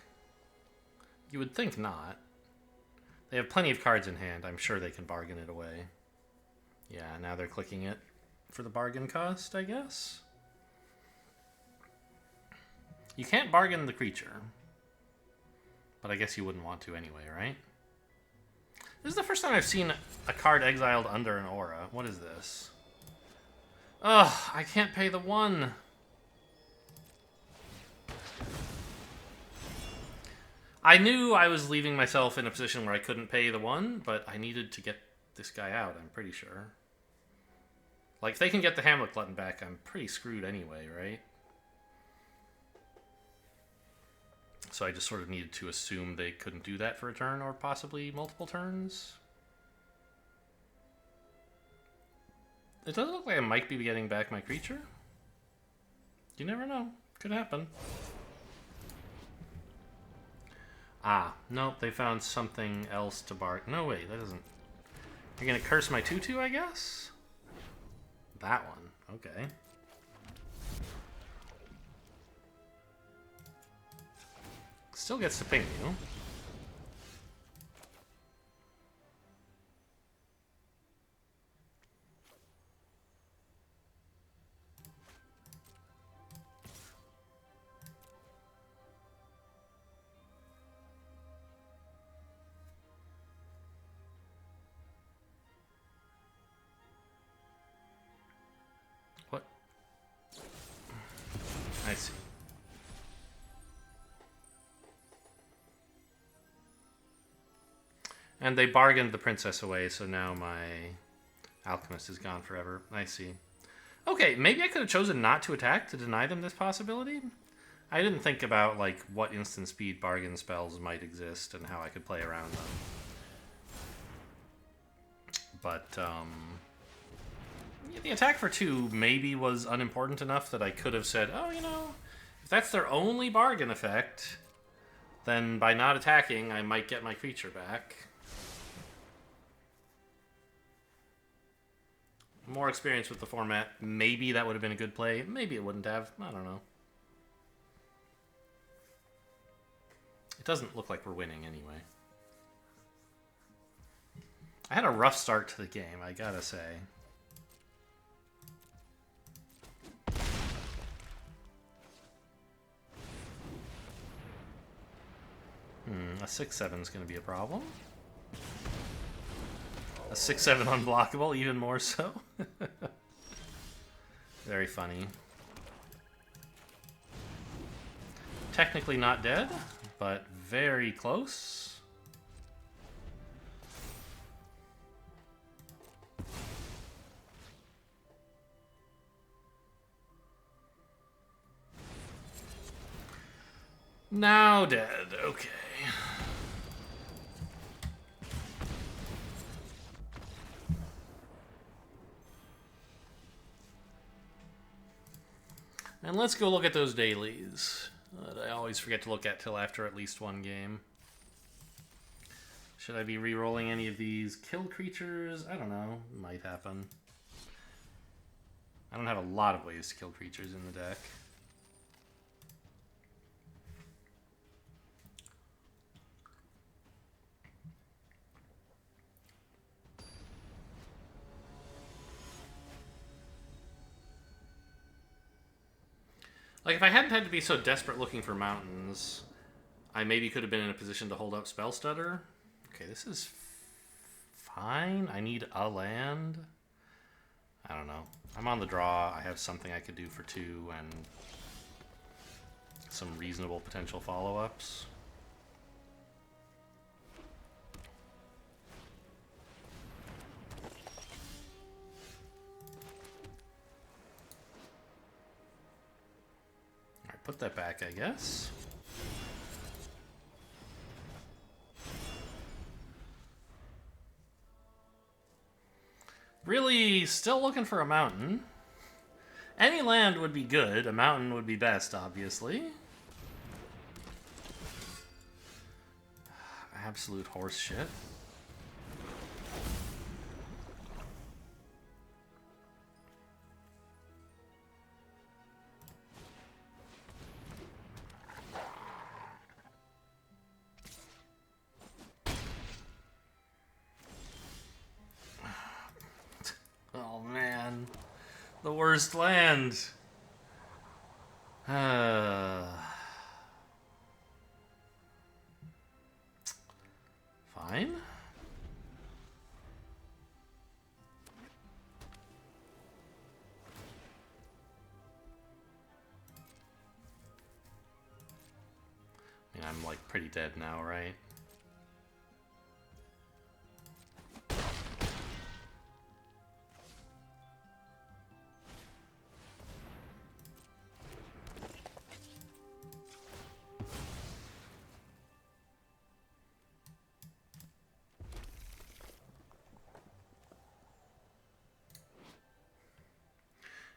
You would think not. They have plenty of cards in hand. I'm sure they can bargain it away. Yeah, now they're clicking it for the bargain cost, I guess. You can't bargain the creature. But I guess you wouldn't want to anyway, right? This is the first time I've seen a card exiled under an aura. What is this? Ugh, I can't pay the 1. I knew I was leaving myself in a position where I couldn't pay the 1, but I needed to get this guy out, I'm pretty sure. Like, if they can get the Hamlet Glutton back, I'm pretty screwed anyway, right? So I just sort of needed to assume they couldn't do that for a turn, or possibly multiple turns. It doesn't look like I might be getting back my creature. You never know. Could happen. Ah, nope, they found something else to bark. No, wait, that doesn't... You're gonna curse my 2/2, I guess? That one, okay. Still gets to ping you. What? I see. And they bargained the princess away, so now my alchemist is gone forever. I see. Okay, maybe I could have chosen not to attack to deny them this possibility. I didn't think about, like, what instant speed bargain spells might exist and how I could play around them. But, yeah, the attack for 2 maybe was unimportant enough that I could have said, oh, you know, if that's their only bargain effect, then by not attacking, I might get my creature back. More experience with the format, maybe that would have been a good play. Maybe it wouldn't have. I don't know. It doesn't look like we're winning anyway. I had a rough start to the game, I gotta say. A 6/7 is going to be a problem. A 6/7 unblockable, even more so. Very funny. Technically not dead, but very close. Now dead, okay. And let's go look at those dailies that I always forget to look at till after at least one game. Should I be re-rolling any of these kill creatures? I don't know. Might happen. I don't have a lot of ways to kill creatures in the deck. Like, if I hadn't had to be so desperate looking for mountains, I maybe could have been in a position to hold up Spell Stutter. Okay, this is fine. I need a land. I don't know. I'm on the draw. I have something I could do for 2 and some reasonable potential follow-ups. Alright, put that back, I guess. Really, still looking for a mountain. Any land would be good. A mountain would be best, obviously. Absolute horse shit. The worst land. Fine. I mean, I'm like pretty dead now, right?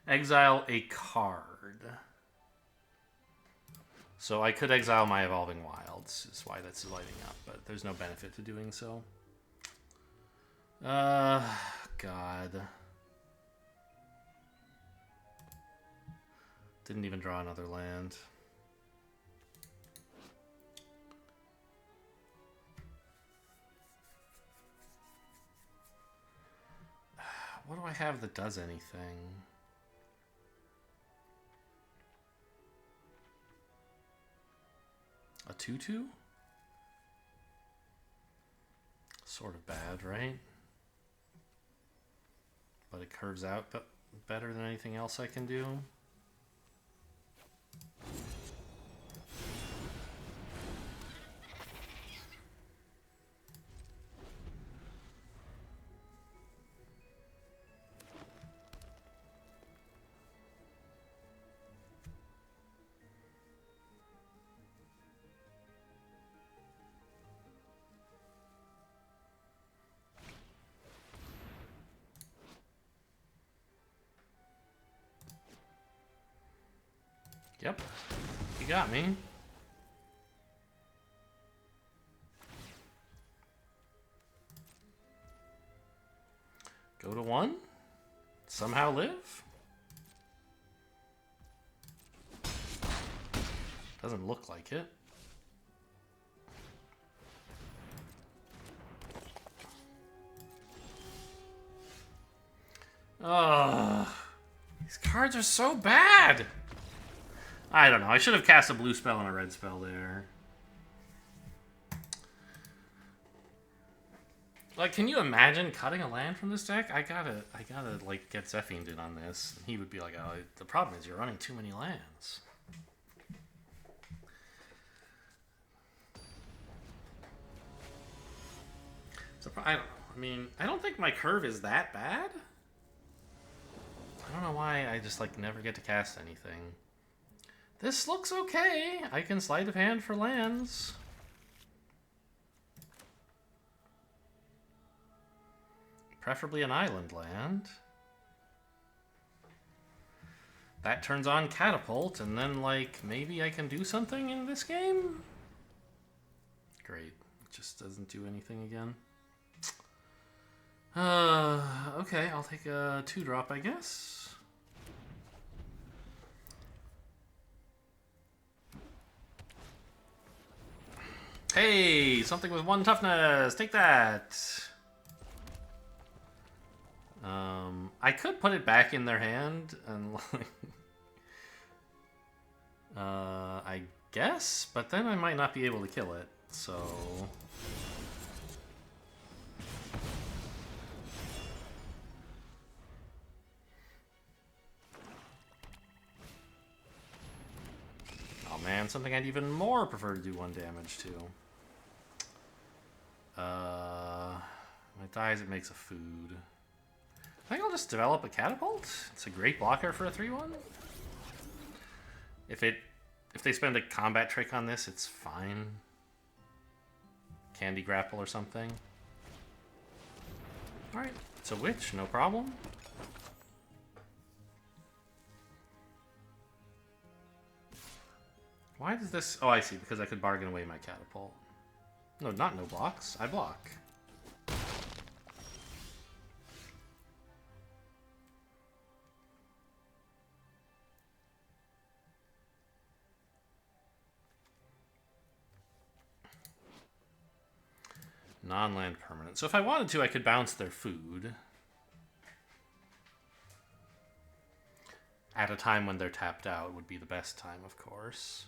Exile a card. So I could exile my Evolving Wilds, is why that's lighting up, but there's no benefit to doing so. God. Didn't even draw another land. What do I have that does anything? A 2/2? Sort of bad, right? But it curves out better than anything else I can do. Yep, you got me. Go to 1. Somehow live? Doesn't look like it. Ugh. These cards are so bad! I don't know. I should have cast a blue spell and a red spell there. Like, can you imagine cutting a land from this deck? I gotta like get Zephiend in on this. He would be like, "Oh, the problem is you're running too many lands." So I don't know. I mean, I don't think my curve is that bad. I don't know why I just like never get to cast anything. This looks okay. I can sleight of hand for lands. Preferably an island land. That turns on Catapult, and then, like, maybe I can do something in this game? Great. It just doesn't do anything again. Okay, I'll take a 2-drop, I guess. Hey, something with 1 toughness. Take that. I could put it back in their hand and like, I guess, but then I might not be able to kill it. So. Oh man, something I'd even more prefer to do 1 damage to. When it dies, it makes a food. I think I'll just develop a Catapult. It's a great blocker for a 3/1. If they spend a combat trick on this, it's fine. Candy Grapple or something. Alright, it's a witch, no problem. Why does this... Oh, I see, because I could bargain away my Catapult. No, not no blocks. I block. Non-land permanent. So if I wanted to, I could bounce their food. at a time when they're tapped out would be the best time, of course.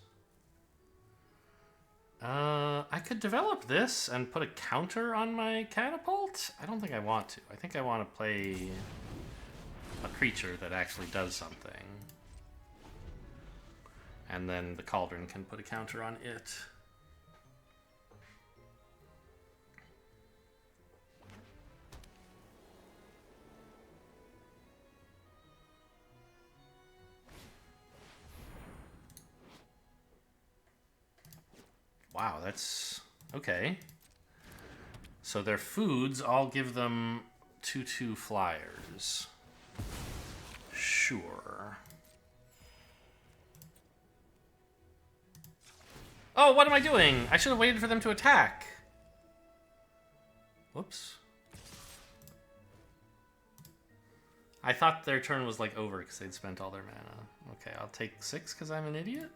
I could develop this and put a counter on my Catapult. I don't think I want to. I think I want to play a creature that actually does something. And then the Cauldron can put a counter on it. Wow, that's... okay. So their foods all give them 2/2 flyers. Sure. Oh, what am I doing? I should have waited for them to attack. Whoops. I thought their turn was like over because they'd spent all their mana. Okay, I'll take 6 because I'm an idiot.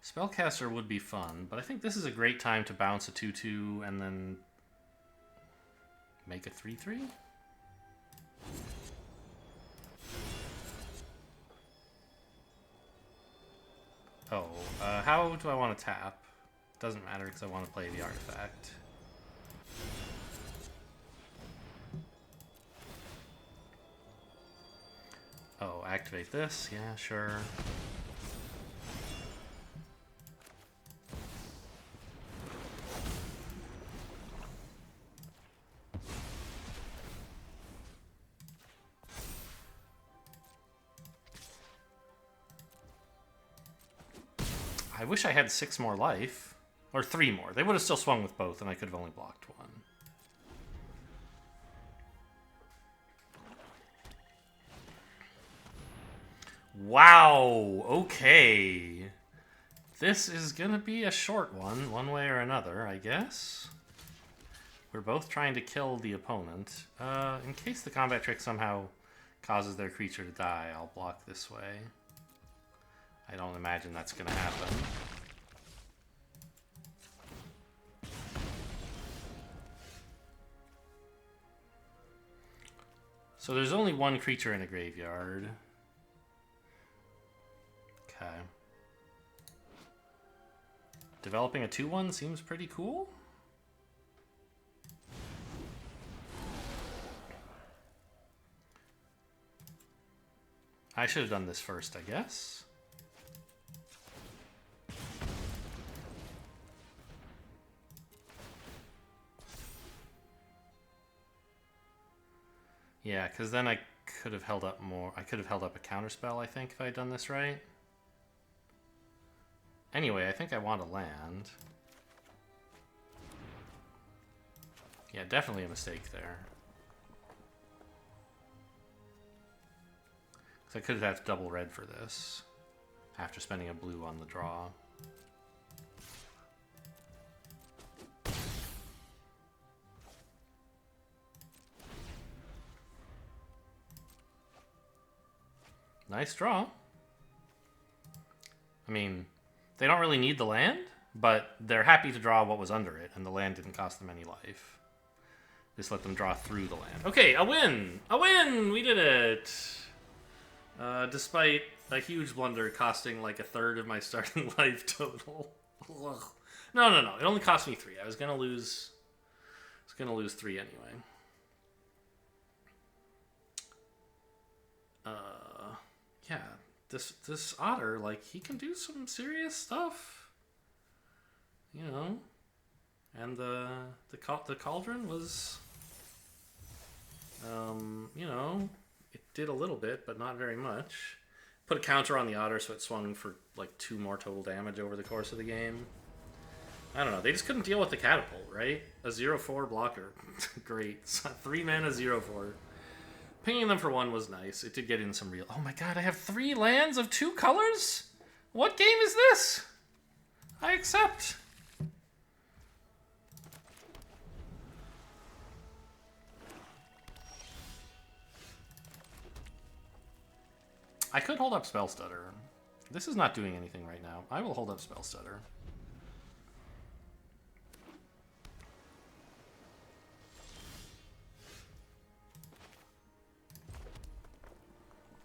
Spellcaster would be fun, but I think this is a great time to bounce a 2/2 and then make a 3/3. Oh, how do I want to tap? Doesn't matter because I want to play the artifact. Oh, activate this? Yeah, sure. I wish I had 6 more life. Or 3 more. They would have still swung with both, and I could have only blocked 1. Wow! Okay. This is gonna be a short one way or another, I guess. We're both trying to kill the opponent. In case the combat trick somehow causes their creature to die, I'll block this way. I don't imagine that's gonna happen. So there's only one creature in a graveyard. Okay. Developing a 2/1 seems pretty cool. I should have done this first, I guess. Yeah, because then I could have held up more. I could have held up a counterspell, I think, if I had done this right. Anyway, I think I want to land. Yeah, definitely a mistake there. Because I could have had double red for this, after spending a blue on the draw. Nice draw. I mean, they don't really need the land, but they're happy to draw what was under it, and the land didn't cost them any life. Just let them draw through the land. Okay, a win! A win! We did it! Despite a huge blunder costing like a third of my starting life total. No. It only cost me 3. I was gonna lose 3 anyway. Yeah, this otter, like, he can do some serious stuff, you know. And the cauldron was, you know, it did a little bit, but not very much. Put a counter on the otter, so it swung for like 2 more total damage over the course of the game. I don't know. They just couldn't deal with the catapult, right? A 0/4 blocker, great. 3 mana 0/4. Pinging them for 1 was nice. It did get in some real... Oh my god, I have 3 lands of 2 colors? What game is this? I accept. I could hold up Spell Stutter. This is not doing anything right now. I will hold up Spell Stutter.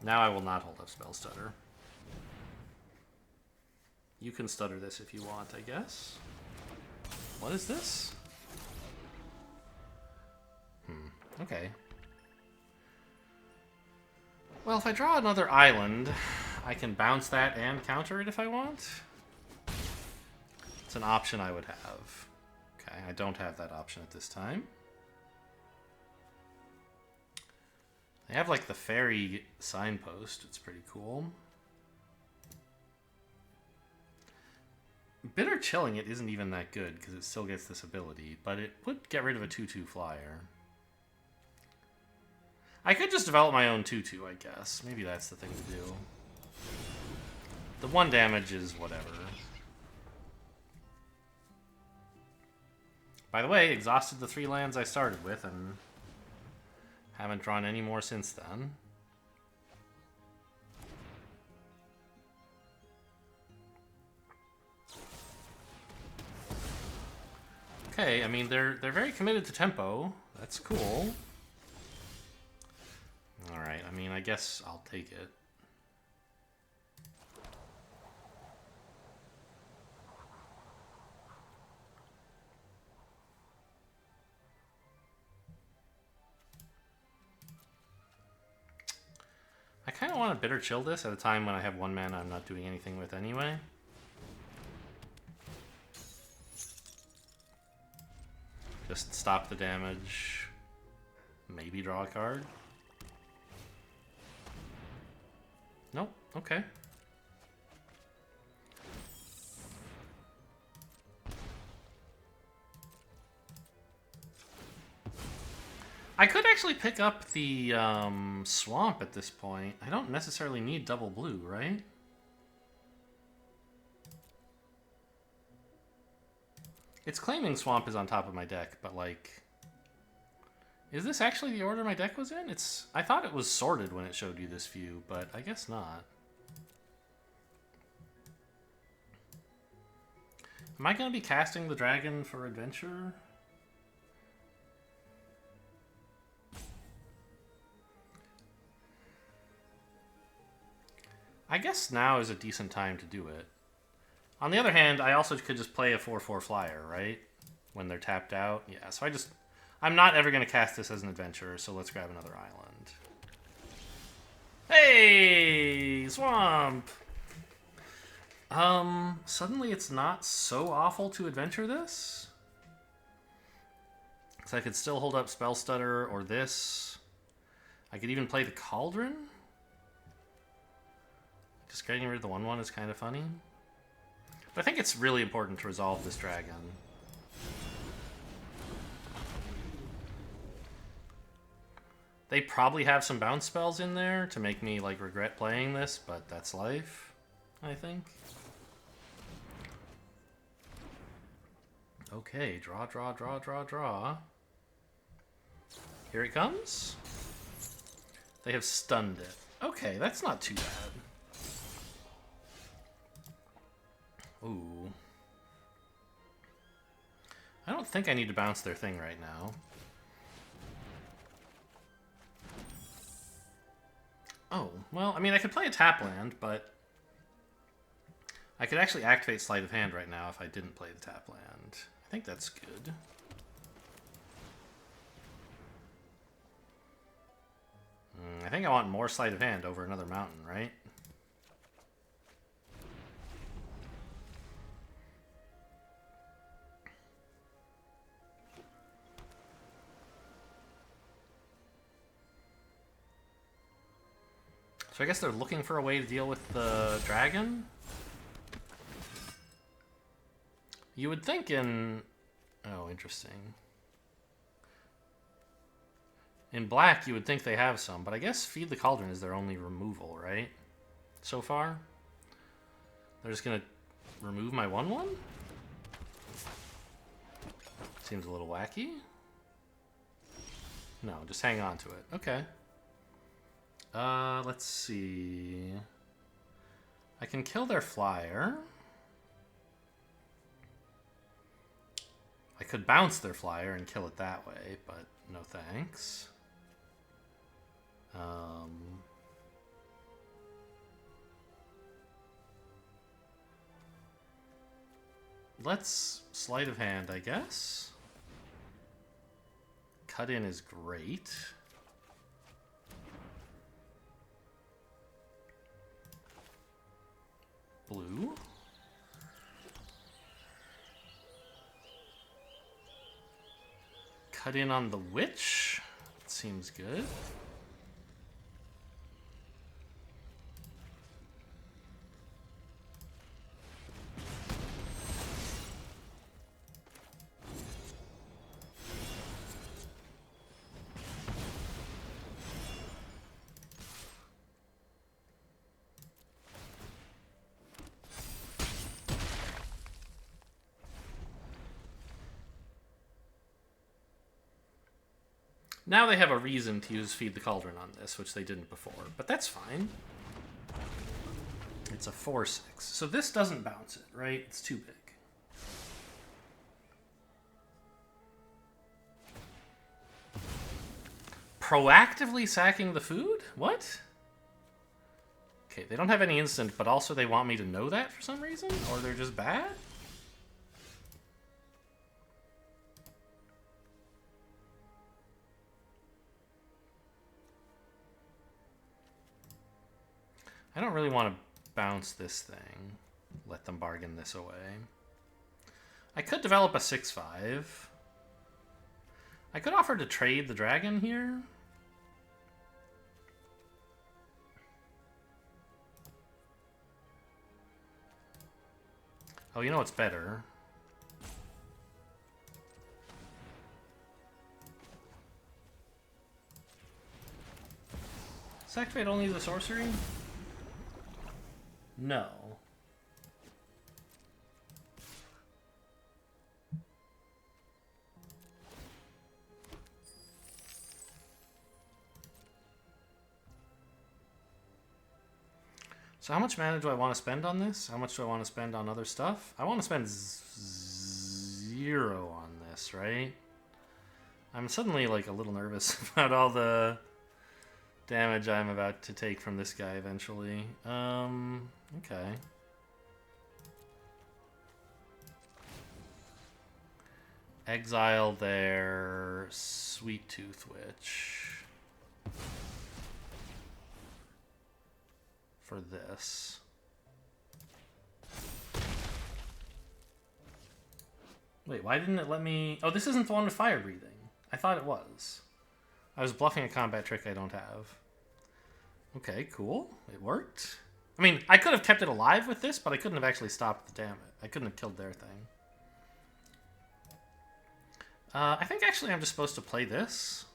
Now I will not hold up Spell Stutter. You can stutter this if you want, I guess. What is this? Okay. Well, if I draw another island, I can bounce that and counter it if I want. It's an option I would have. Okay, I don't have that option at this time. They have like the fairy signpost. It's pretty cool. Bitter Chilling it isn't even that good because it still gets this ability, but it would get rid of a 2/2 flyer. I could just develop my own 2/2, I guess. Maybe that's the thing to do. The 1 damage is whatever. By the way, exhausted the 3 lands I started with and haven't drawn any more since then. Okay, I mean they're very committed to tempo. That's cool. Alright, I mean I guess I'll take it. I kind of want to bitter chill this at a time when I have 1 mana I'm not doing anything with anyway. Just stop the damage. Maybe draw a card. Nope, okay. I could actually pick up the swamp at this point. I don't necessarily need double blue, right? It's claiming swamp is on top of my deck, but like... Is this actually the order my deck was in? I thought it was sorted when it showed you this view, but I guess not. Am I going to be casting the dragon for adventure? I guess now is a decent time to do it. On the other hand, I also could just play a 4/4 flyer, right? When they're tapped out. Yeah, so I'm not ever going to cast this as an adventure, so let's grab another island. Hey! Swamp! Suddenly it's not so awful to adventure this. So I could still hold up Spell Stutter or this. I could even play the Cauldron. Just getting rid of the 1/1 is kind of funny. But I think it's really important to resolve this dragon. They probably have some bounce spells in there to make me like regret playing this, but that's life, I think. Okay, draw, draw, draw, draw, draw. Here it comes. They have stunned it. Okay, that's not too bad. Ooh. I don't think I need to bounce their thing right now. Oh, well, I mean, I could play a tap land, but I could actually activate Sleight of Hand right now if I didn't play the tap land. I think that's good. I think I want more Sleight of Hand over another mountain, right? So I guess they're looking for a way to deal with the dragon? You would think in... Oh, interesting. In black, you would think they have some, but I guess Feed the Cauldron is their only removal, right? So far? They're just gonna remove my 1/1? Seems a little wacky. No, just hang on to it. Okay. Let's see. can kill their flyer. I could bounce their flyer and kill it that way, but no thanks. Let's sleight of hand, I guess. Cut in is great. Blue. Cut in on the witch. Seems good. Now they have a reason to use Feed the Cauldron on this, which they didn't before, but that's fine. It's a 4/6. So this doesn't bounce it, right? It's too big. Proactively sacking the food? What? Okay, they don't have any instant, but also they want me to know that for some reason? Or they're just bad? I don't really want to bounce this thing. Let them bargain this away. I could develop a 6/5. I could offer to trade the dragon here. Oh, you know what's better? Does activate only the sorcery? No. So how much mana do I want to spend on this? How much do I want to spend on other stuff? I want to spend 0 on this, right? I'm suddenly like a little nervous about all the damage I'm about to take from this guy eventually. Okay. Exile their Sweet Tooth Witch for this. Wait, why didn't it let me... Oh, this isn't the one with fire breathing. I thought it was. I was bluffing a combat trick I don't have. Okay, cool. It worked. I mean, I could have kept it alive with this, but I couldn't have actually stopped the damage. I couldn't have killed their thing. I think actually I'm just supposed to play this.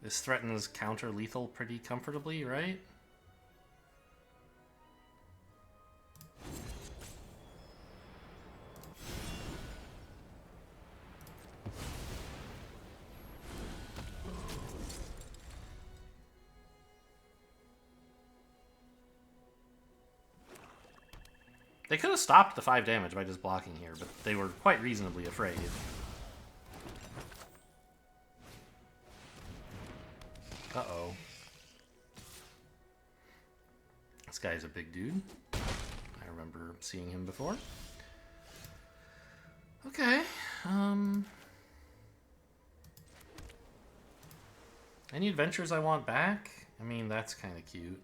This threatens counter-lethal pretty comfortably, right? They could have stopped the 5 damage by just blocking here, but they were quite reasonably afraid. Uh-oh. This guy's a big dude. I remember seeing him before. Okay. Any adventures I want back? I mean, that's kind of cute.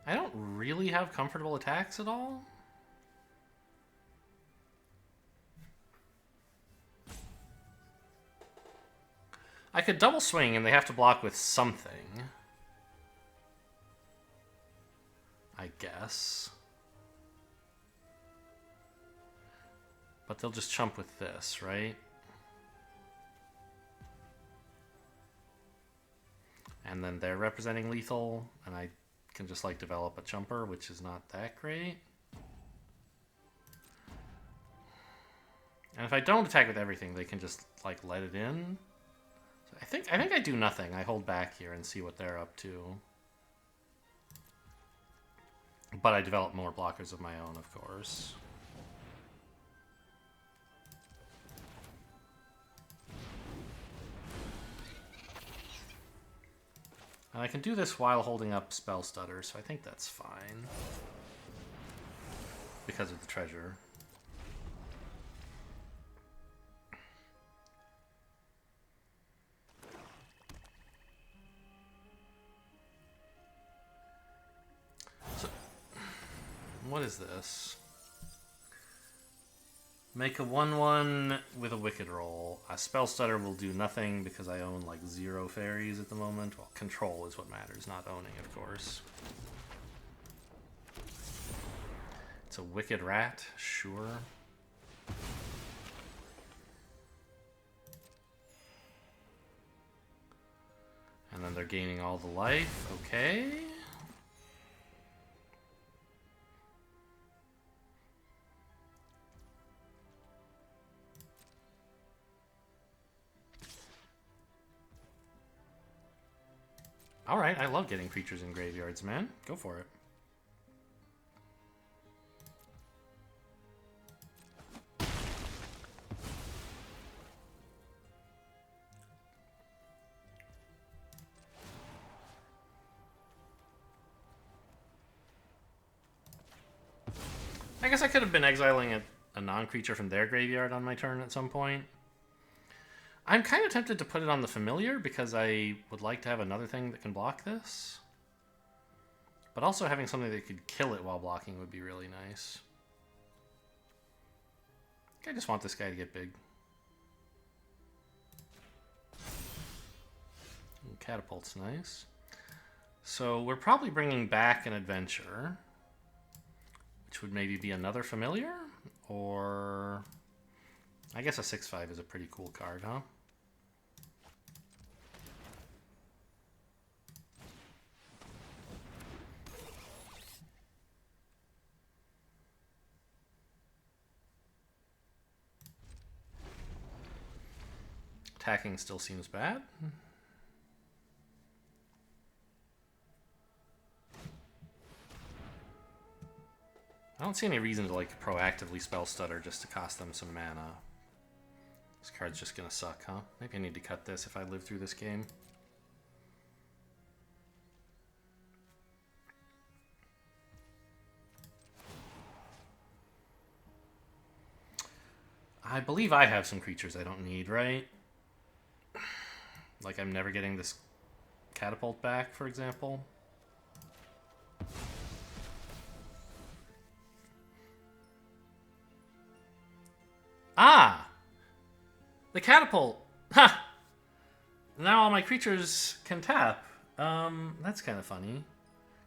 I don't really have comfortable attacks at all. I could double swing and they have to block with something. I guess. But they'll just chump with this, right? And then they're representing lethal, and I can just like develop a chumper, which is not that great. And if I don't attack with everything, they can just like let it in. So I think I do nothing. I hold back here and see what they're up to. But I develop more blockers of my own, of course. And I can do this while holding up Spell Stutter, so I think that's fine. Because of the treasure. So, what is this? Make a 1/1 with a Wicked roll. A Spell Stutter will do nothing because I own like 0 fairies at the moment. Well, control is what matters, not owning, of course. It's a Wicked Rat, sure. And then they're gaining all the life, okay. Alright, I love getting creatures in graveyards, man. Go for it. I guess I could have been exiling a non-creature from their graveyard on my turn at some point. I'm kind of tempted to put it on the familiar because I would like to have another thing that can block this. But also having something that could kill it while blocking would be really nice. I just want this guy to get big. Ooh, Catapult's nice. So we're probably bringing back an adventure, which would maybe be another familiar, or I guess a 6/5 is a pretty cool card, huh? Attacking still seems bad. I don't see any reason to like proactively Spell Stutter just to cost them some mana. This card's just gonna suck, huh? Maybe I need to cut this if I live through this game. I believe I have some creatures I don't need, right? Like I'm never getting this Catapult back, for example. Ah! The Catapult! Ha! Now all my creatures can tap. That's kind of funny.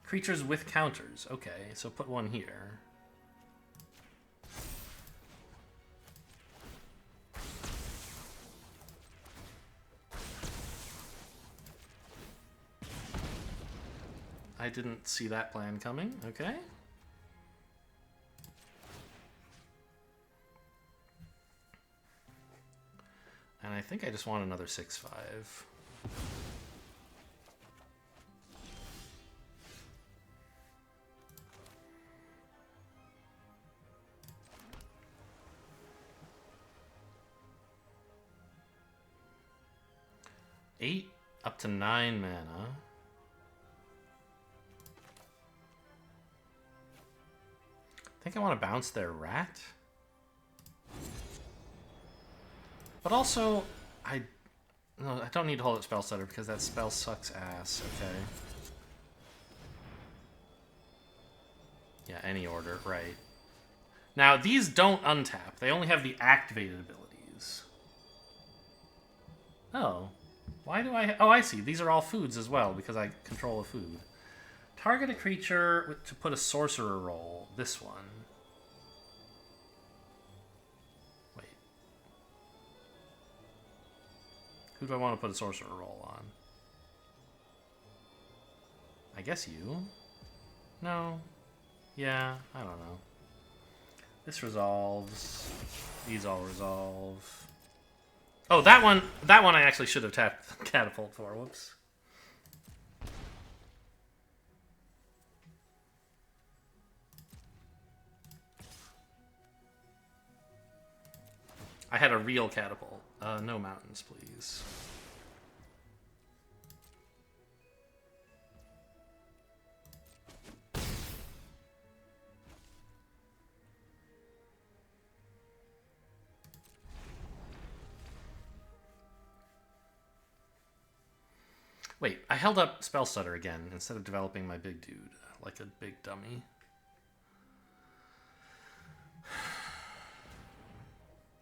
Creatures with counters. Okay, so put one here. I didn't see that plan coming. Okay. And I think I just want another 6/5. Eight up to 9 mana. I think I want to bounce their rat. But also, I don't need to hold it Spell Stutter because that spell sucks ass. Okay. Yeah, any order, right. Now, these don't untap. They only have the activated abilities. Oh. Why do I... Oh, I see. These are all foods as well because I control a food. Target a creature to put a sorcerer roll. This one. Wait. Who do I want to put a sorcerer roll on? I guess you. No. Yeah, I don't know. This resolves. These all resolve. Oh, that one I actually should have tapped Catapult for. Whoops. I had a real Catapult. No mountains, please. Wait, I held up Spell Stutter again instead of developing my big dude like a big dummy.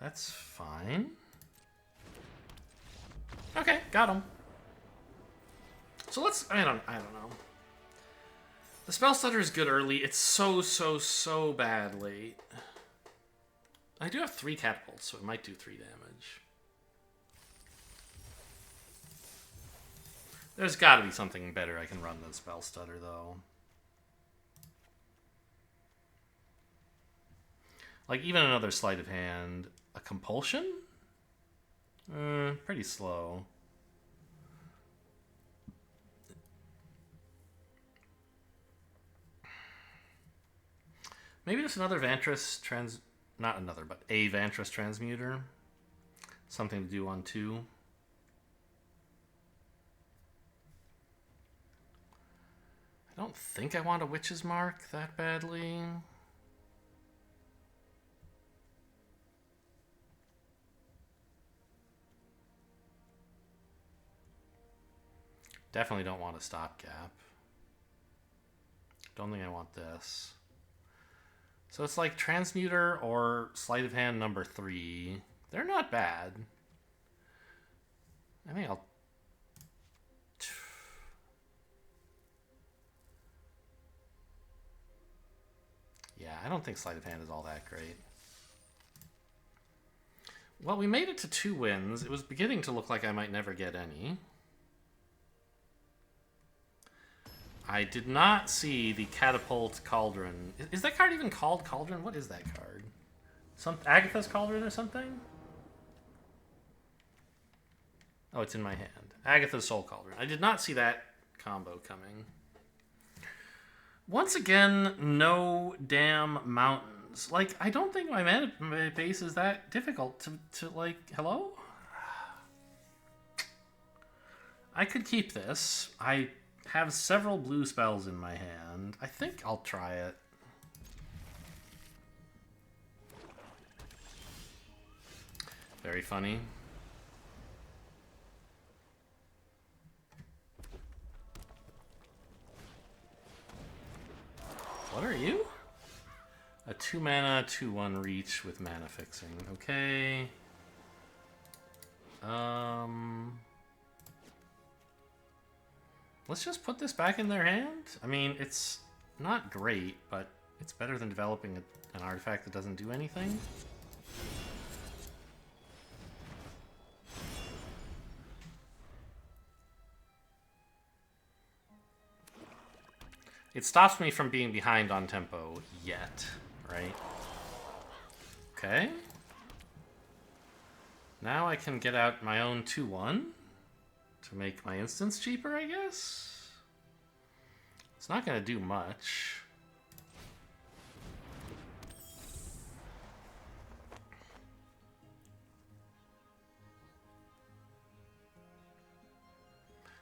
That's fine. Okay, got him. So let's. I don't know. The Spell Stutter is good early. It's so bad late. I do have 3 catapults, so it might do 3 damage. There's got to be something better I can run than Spell Stutter, though. Like, even another Sleight of Hand. A Compulsion? Pretty slow. Maybe just another Vantress Not another, but a Vantress Transmuter. Something to do on 2. I don't think I want a Witch's Mark that badly. Definitely don't want a Stopgap. Don't think I want this. So it's like Transmuter or Sleight of Hand number 3. They're not bad. I think I'll... Yeah, I don't think Sleight of Hand is all that great. Well, we made it to 2 wins. It was beginning to look like I might never get any. I did not see the Catapult Cauldron. Is that card even called Cauldron? What is that card? Agatha's Cauldron or something? Oh, it's in my hand. Agatha's Soul Cauldron. I did not see that combo coming. Once again, no damn mountains. Like, I don't think my mana base is that difficult to like, hello? I could keep this. I have several blue spells in my hand. I think I'll try it. Very funny. What are you? A 2 mana, 2/1 reach with mana fixing. Okay. Let's just put this back in their hand. I mean, it's not great, but it's better than developing an artifact that doesn't do anything. It stops me from being behind on tempo yet, right? Okay. Now I can get out my own 2/1 to make my instance cheaper, I guess? It's not going to do much.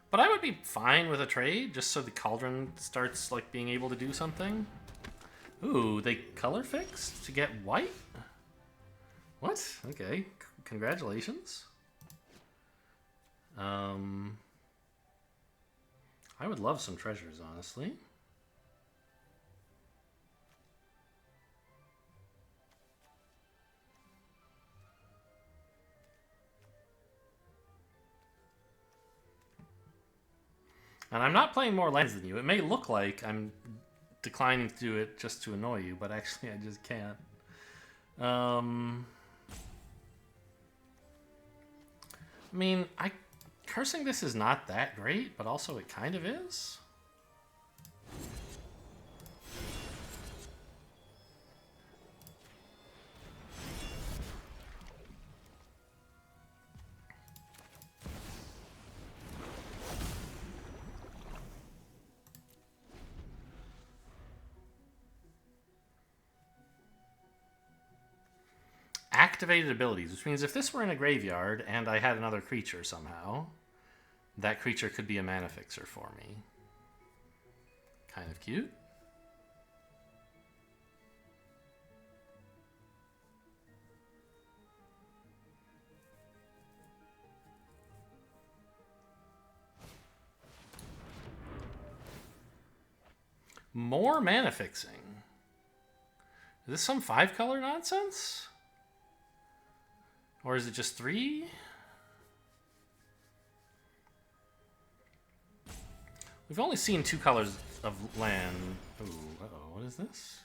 But I would be fine with a trade, just so the Cauldron starts like being able to do something. Ooh, they color fixed to get white? What? Okay, congratulations. I would love some treasures, honestly. And I'm not playing more lands than you. It may look like I'm declining to do it just to annoy you, but actually I just can't. I mean, cursing this is not that great, but also it kind of is. activated abilities, which means if this were in a graveyard and I had another creature somehow, that creature could be a mana fixer for me. Kind of cute. More mana fixing. Is this some 5-color nonsense? Or is it just 3? We've only seen 2 colors of land. Ooh, uh-oh, what is this?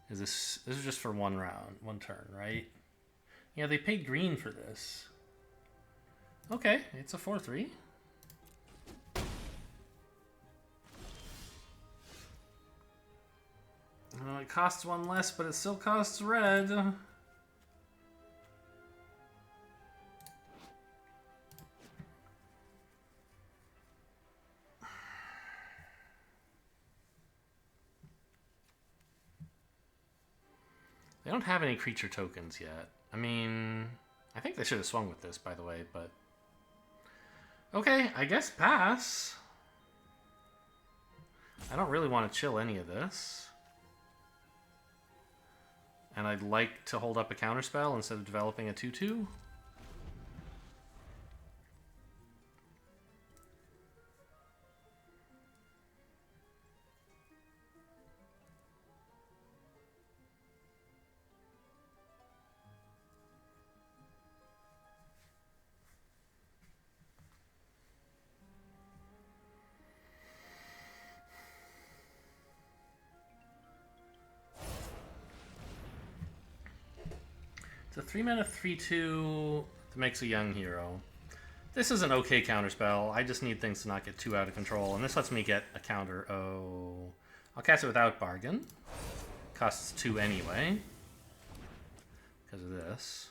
This is just for 1 round, 1 turn, right? Yeah, they paid green for this. Okay, it's a 4/3. It costs 1 less, but it still costs red. They don't have any creature tokens yet. I mean, I think they should have swung with this, by the way, but... Okay, I guess pass. I don't really want to chill any of this. And I'd like to hold up a counterspell instead of developing a 2/2. It's a 3-mana 3/2 that makes a young hero. This is an okay counterspell. I just need things to not get too out of control. And this lets me get a counter. Oh, I'll cast it without bargain. Costs 2 anyway. Because of this.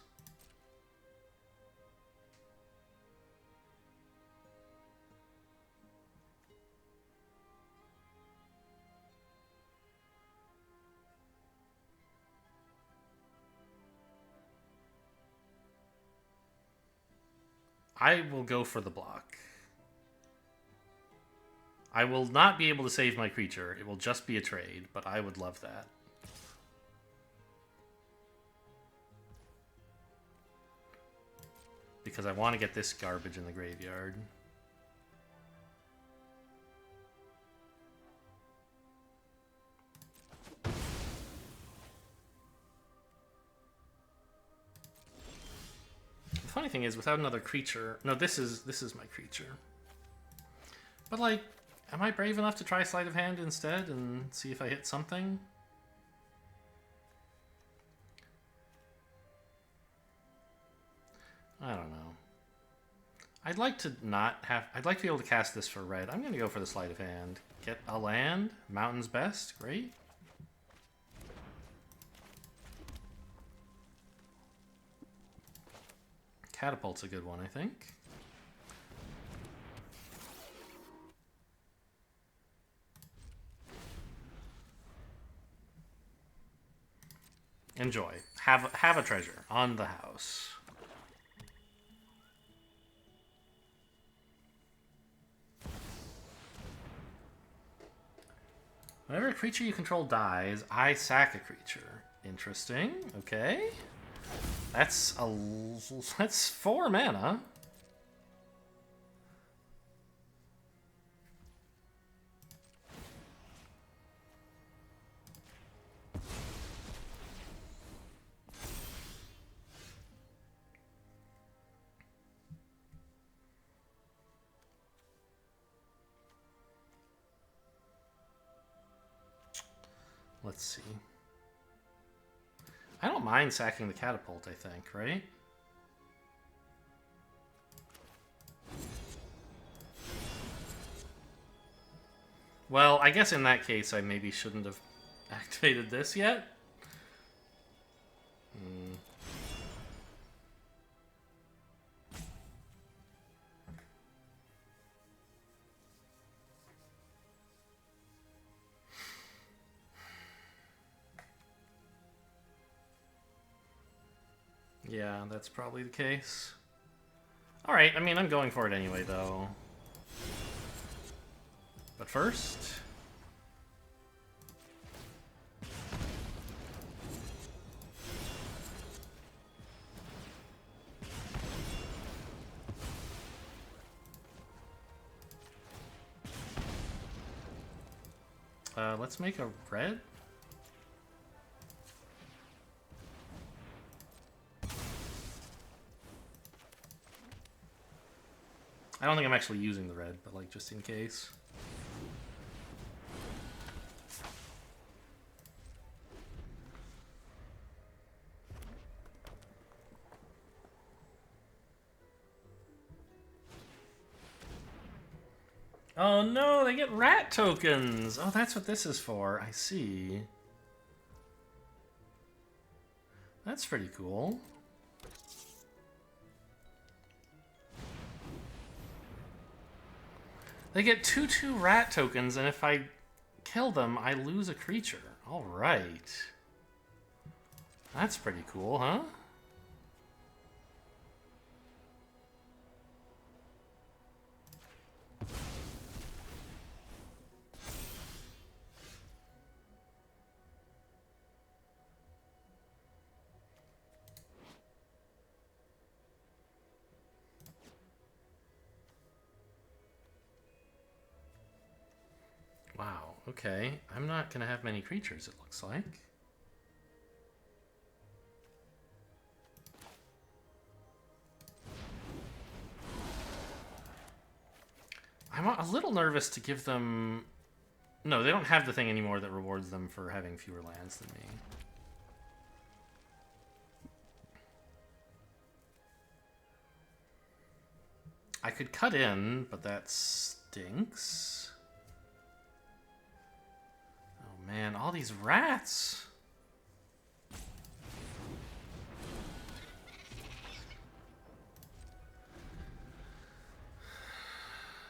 I will go for the block. I will not be able to save my creature. It will just be a trade, but I would love that. Because I want to get this garbage in the graveyard. The funny thing is, without another creature... No, this is my creature. But, like, am I brave enough to try Sleight of Hand instead and see if I hit something? I don't know. I'd like to not have... I'd like to be able to cast this for red. I'm going to go for the Sleight of Hand. Get a land. Mountain's best. Great. Catapult's a good one, I think. Enjoy. Have a treasure on the house. Whenever a creature you control dies, I sack a creature. Interesting. Okay. That's 4 mana. Let's see. I don't mind sacking the Catapult, I think, right? Well, I guess in that case I maybe shouldn't have activated this yet. Yeah, that's probably the case. Alright, I mean, I'm going for it anyway, though. But first... let's make a red. I don't think I'm actually using the red, but like just in case. Oh no, they get rat tokens! Oh, that's what this is for. I see. That's pretty cool. They get 2/2 rat tokens, and if I kill them, I lose a creature. Alright. That's pretty cool, huh? Wow, okay. I'm not gonna have many creatures, it looks like. I'm a little nervous to give them... No, they don't have the thing anymore that rewards them for having fewer lands than me. I could cut in, but that stinks. Oh man, all these rats!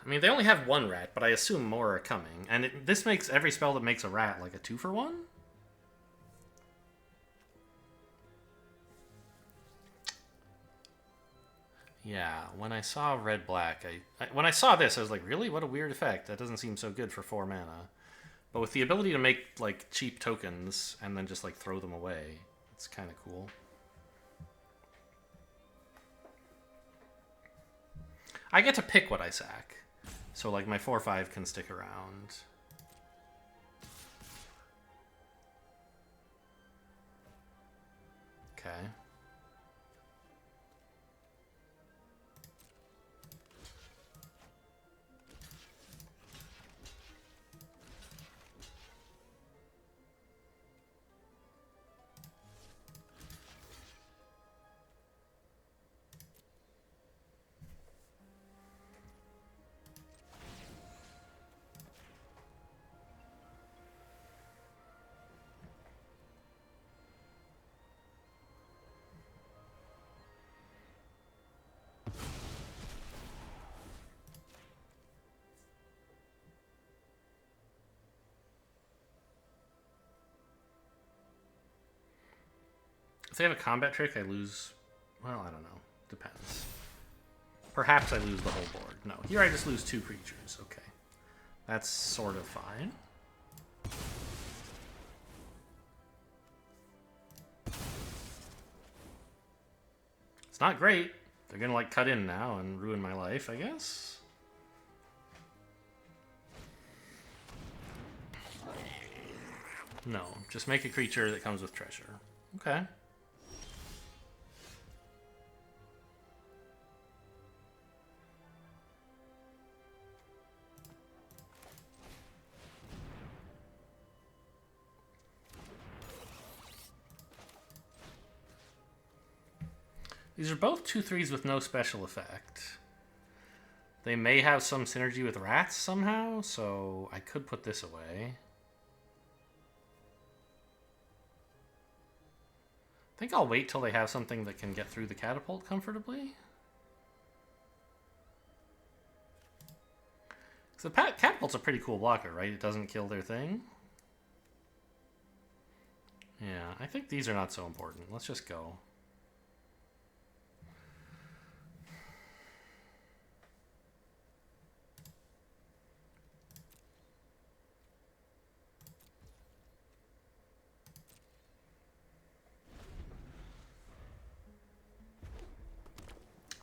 I mean, they only have one rat, but I assume more are coming. And this makes every spell that makes a rat like a 2-for-1? Yeah, when I saw red-black, when I saw this, I was like, really? What a weird effect. That doesn't seem so good for 4 mana. But with the ability to make, like, cheap tokens and then just, like, throw them away, it's kind of cool. I get to pick what I sack. So, like, my 4/5 can stick around. Okay. If they have a combat trick, I lose... Well, I don't know. Depends. Perhaps I lose the whole board. No, here I just lose 2 creatures. Okay. That's sort of fine. It's not great. They're gonna, like, cut in now and ruin my life, I guess. No, just make a creature that comes with treasure. Okay. These are both 2/3s with no special effect. They may have some synergy with rats somehow, so I could put this away. I think I'll wait till they have something that can get through the catapult comfortably. So the catapult's a pretty cool blocker, right? It doesn't kill their thing. Yeah, I think these are not so important. Let's just go.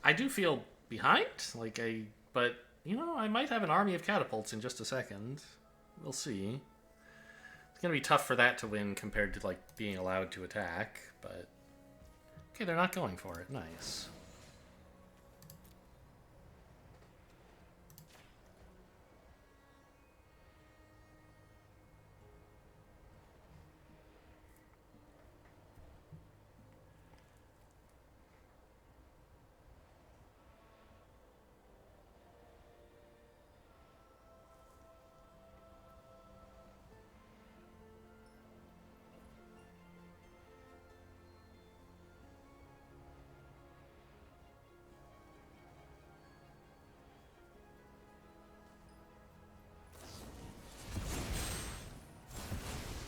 I do feel behind. But you know, I might have an army of catapults in just a second. We'll see. It's gonna be tough for that to win compared to like being allowed to attack. But okay, they're not going for it. Nice.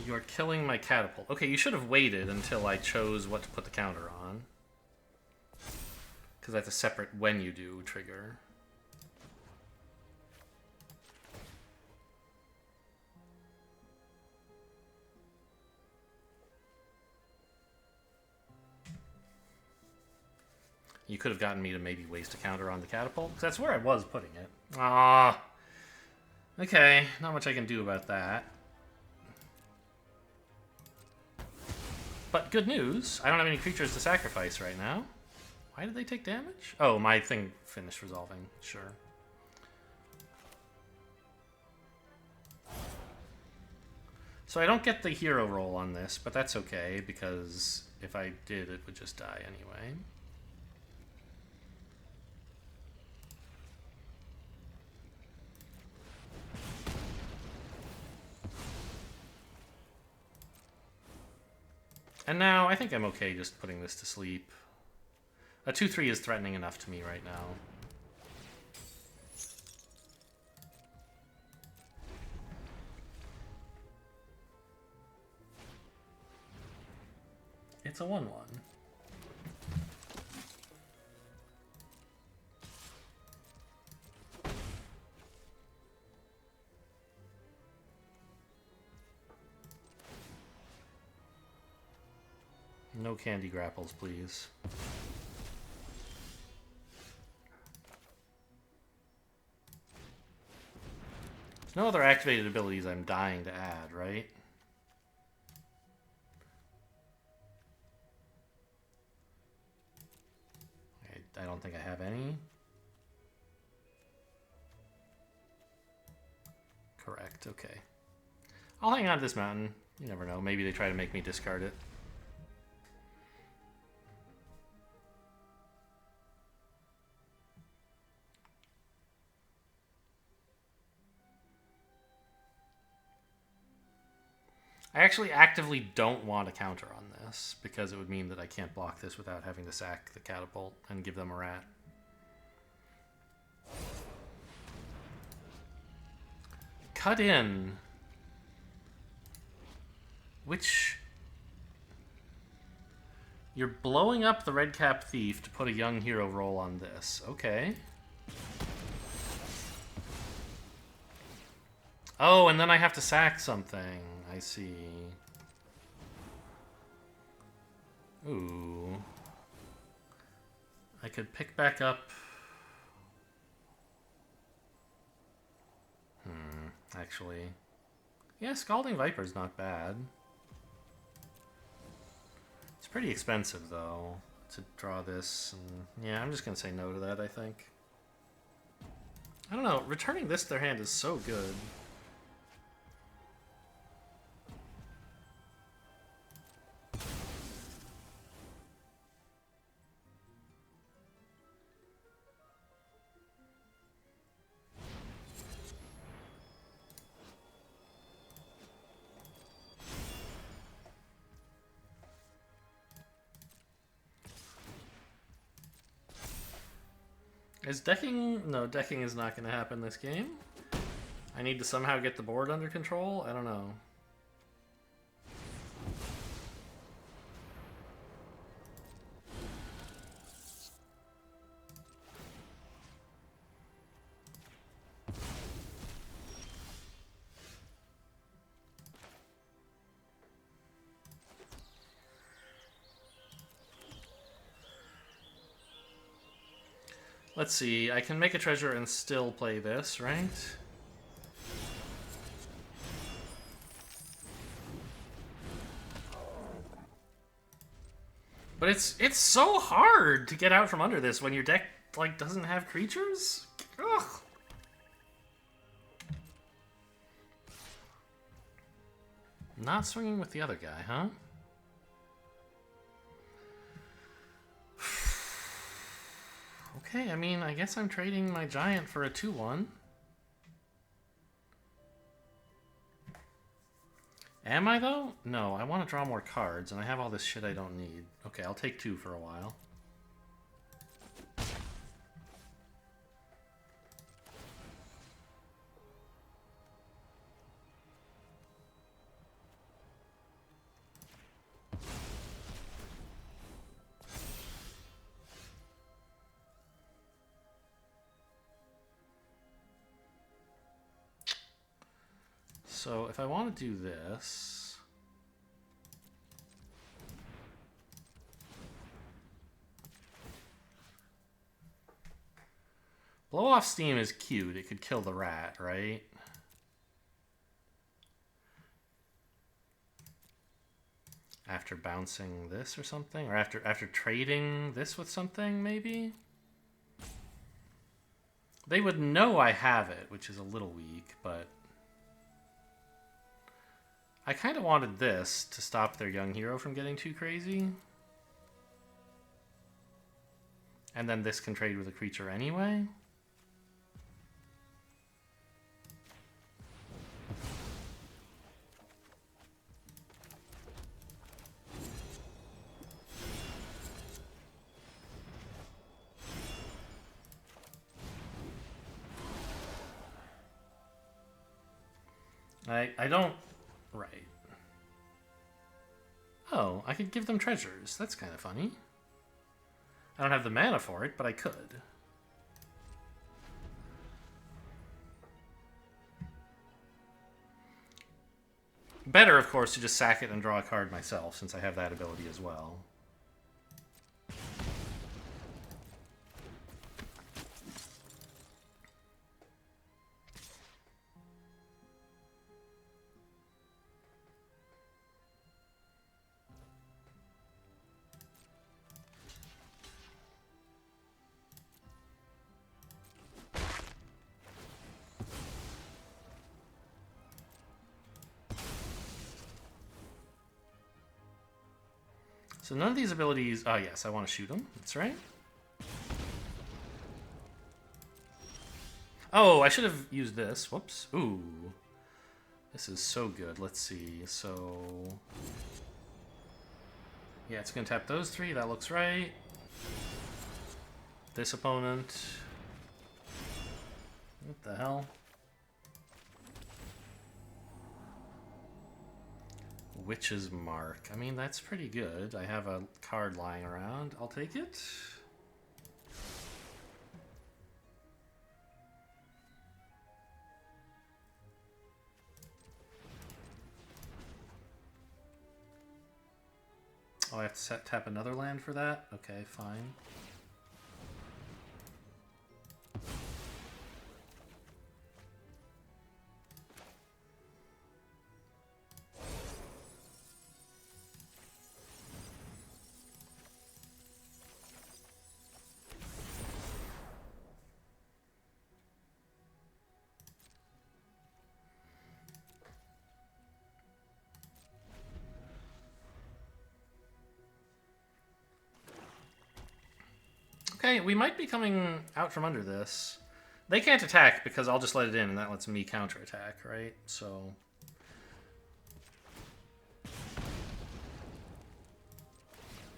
You're killing my catapult. Okay, you should have waited until I chose what to put the counter on. Because that's a separate when you do trigger. You could have gotten me to maybe waste a counter on the catapult. Because that's where I was putting it. Ah. Okay, not much I can do about that. But good news, I don't have any creatures to sacrifice right now. Why did they take damage? Oh, my thing finished resolving. Sure. So I don't get the hero roll on this, but that's okay, because if I did, it would just die anyway. And now, I think I'm okay just putting this to sleep. A 2-3 is threatening enough to me right now. It's a 1-1. No candy grapples, please. There's no other activated abilities I'm dying to add, right? I don't think I have any. Correct, okay. I'll hang on to this mountain. You never know. Maybe they try to make me discard it. I actually actively don't want a counter on this, because it would mean that I can't block this without having to sack the catapult and give them a rat. Cut in. Which... You're blowing up the Red Cap Thief to put a young hero roll on this. Okay. Oh, and then I have to sack something. I see. Ooh. I could pick back up... actually. Yeah, Scalding Viper's not bad. It's pretty expensive, though, to draw this. And yeah, I'm just going to say no to that, I think. I don't know. Returning this to their hand is so good. Is decking... No, decking is not going to happen this game. I need to somehow get the board under control? I don't know. Let's see, I can make a treasure and still play this, right? But it's so hard to get out from under this when your deck like doesn't have creatures. Ugh. Not swinging with the other guy, huh? Okay, I mean, I guess I'm trading my giant for a 2/1. Am I, though? No, I want to draw more cards, and I have all this shit I don't need. Okay, I'll take 2 for a while. So if I want to do this, blow off steam is cute. It could kill the rat, right? After bouncing this or something, or after trading this with something, maybe. They would know I have it, which is a little weak, but I kind of wanted this to stop their young hero from getting too crazy. And then this can trade with a creature anyway. I don't... Right. Oh, I could give them treasures. That's kind of funny. I don't have the mana for it, but I could. Better, of course, to just sack it and draw a card myself, since I have that ability as well. So none of these abilities... Oh, yes, I want to shoot them. That's right. Oh, I should have used this. Whoops. Ooh. This is so good. Let's see. So... Yeah, it's going to tap those 3. That looks right. This opponent... What the hell? Witch's Mark. I mean, that's pretty good. I have a card lying around. I'll take it. Oh, I have to tap another land for that? Okay, fine. Okay, we might be coming out from under this. They can't attack because I'll just let it in and that lets me counterattack, right? So...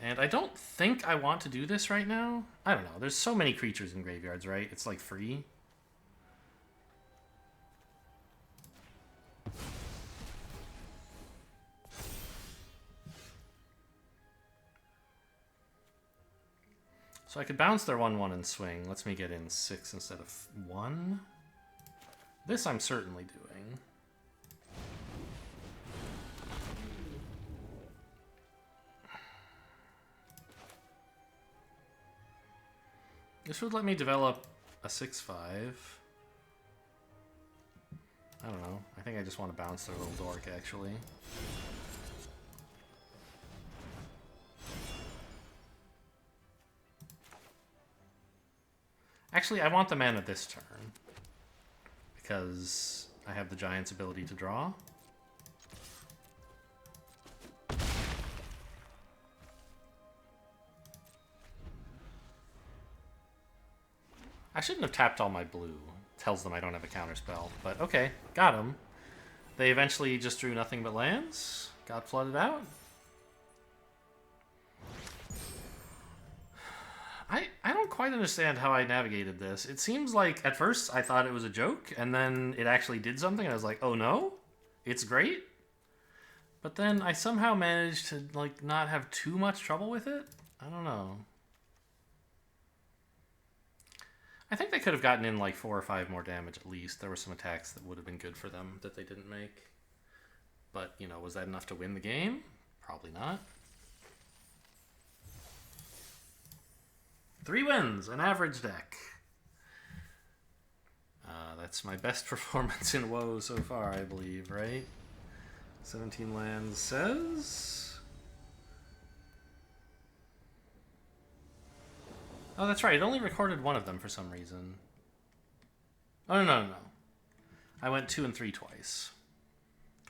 And I don't think I want to do this right now. I don't know. There's so many creatures in graveyards, right? It's like free. So I could bounce their 1/1 and swing. Lets me get in 6 instead of 1. This I'm certainly doing. This would let me develop a 6/5. I don't know. I think I just want to bounce their little dork, actually. Actually, I want the mana this turn. Because I have the Giant's ability to draw. I shouldn't have tapped all my blue. Tells them I don't have a counterspell. But okay, got him. They eventually just drew nothing but lands. Got flooded out. I don't quite understand how I navigated this. It seems like at first I thought it was a joke, and then it actually did something, and I was like, oh no, it's great. But then I somehow managed to like not have too much trouble with it. I don't know. I think they could have gotten in like 4 or 5 more damage at least. There were some attacks that would have been good for them that they didn't make. But, you know, was that enough to win the game? Probably not. 3 wins, an average deck. That's my best performance in WoE so far, I believe, right? 17 lands says... Oh, that's right. It only recorded one of them for some reason. Oh, no. I went 2 and 3 twice.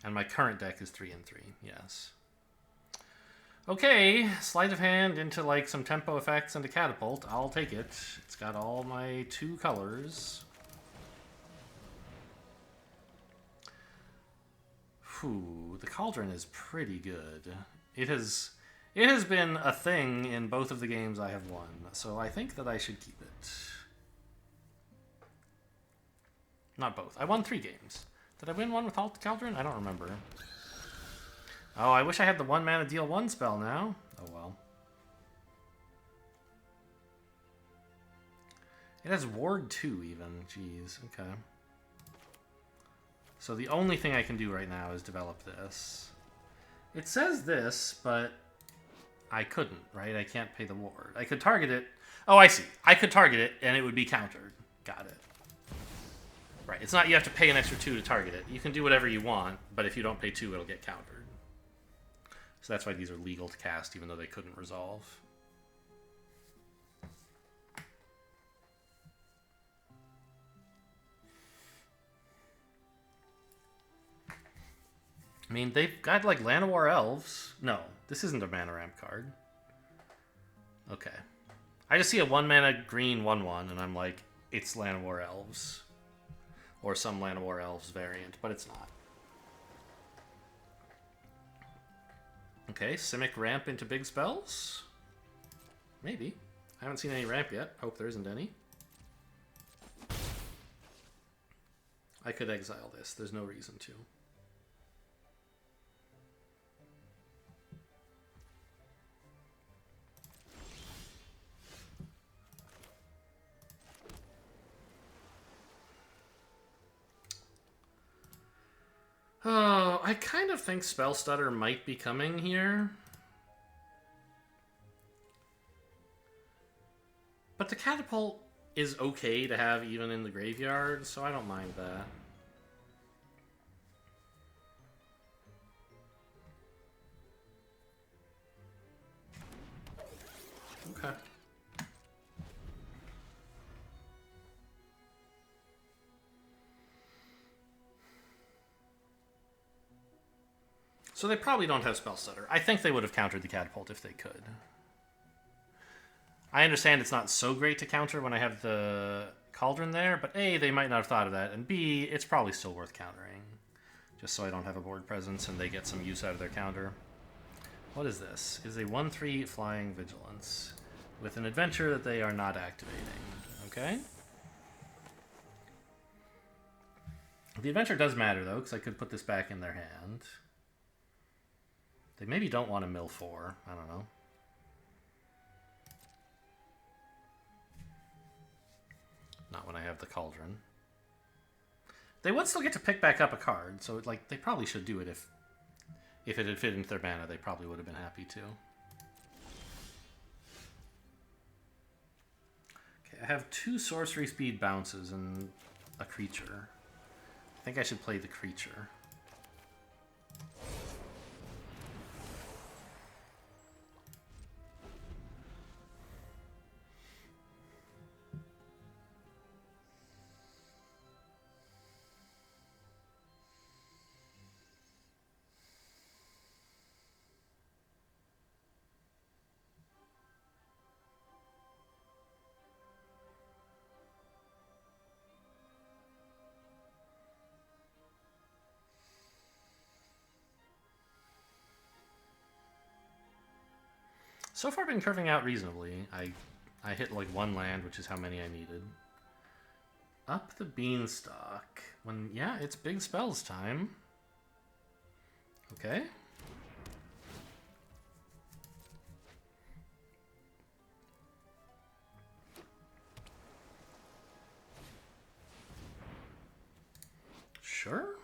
And my current deck is 3 and 3, yes. Okay, sleight of hand into like some tempo effects and a catapult. I'll take it. It's got all my 2 colors. Whew, the Cauldron is pretty good. It has been a thing in both of the games I have won, so I think that I should keep it. Not both. I won 3 games. Did I win one with Cauldron? I don't remember. Oh, I wish I had the 1 mana deal 1 spell now. Oh well. It has Ward 2 even. Jeez, okay. So the only thing I can do right now is develop this. It says this, but I couldn't, right? I can't pay the ward. I could target it. Oh, I see. I could target it, and it would be countered. Got it. Right, it's not you have to pay an extra 2 to target it. You can do whatever you want, but if you don't pay 2, it'll get countered. So that's why these are legal to cast, even though they couldn't resolve. I mean, they've got, like, Llanowar Elves. No, this isn't a mana ramp card. Okay. I just see a 1-mana green 1/1, and I'm like, it's Llanowar Elves. Or some Llanowar Elves variant, but it's not. Okay, Simic ramp into big spells? Maybe. I haven't seen any ramp yet. Hope there isn't any. I could exile this. There's no reason to. Oh, I kind of think Spell Stutter might be coming here. But the Catapult is okay to have even in the graveyard, so I don't mind that. Okay. So they probably don't have Spell Stutter. I think they would have countered the Catapult if they could. I understand it's not so great to counter when I have the Cauldron there, but A, they might not have thought of that, and B, it's probably still worth countering. Just so I don't have a board presence and they get some use out of their counter. What is this? It is a 1/3 Flying Vigilance with an adventure that they are not activating. Okay? The adventure does matter, though, because I could put this back in their hand. They maybe don't want to mill 4. I don't know. Not when I have the Cauldron. They would still get to pick back up a card, so like they probably should do it if it had fit into their mana. They probably would have been happy to. Okay, I have 2 sorcery speed bounces and a creature. I think I should play the creature. So far been curving out reasonably. I hit like 1 land, which is how many I needed. Up the beanstalk. When, yeah, it's big spells time. Okay. Sure.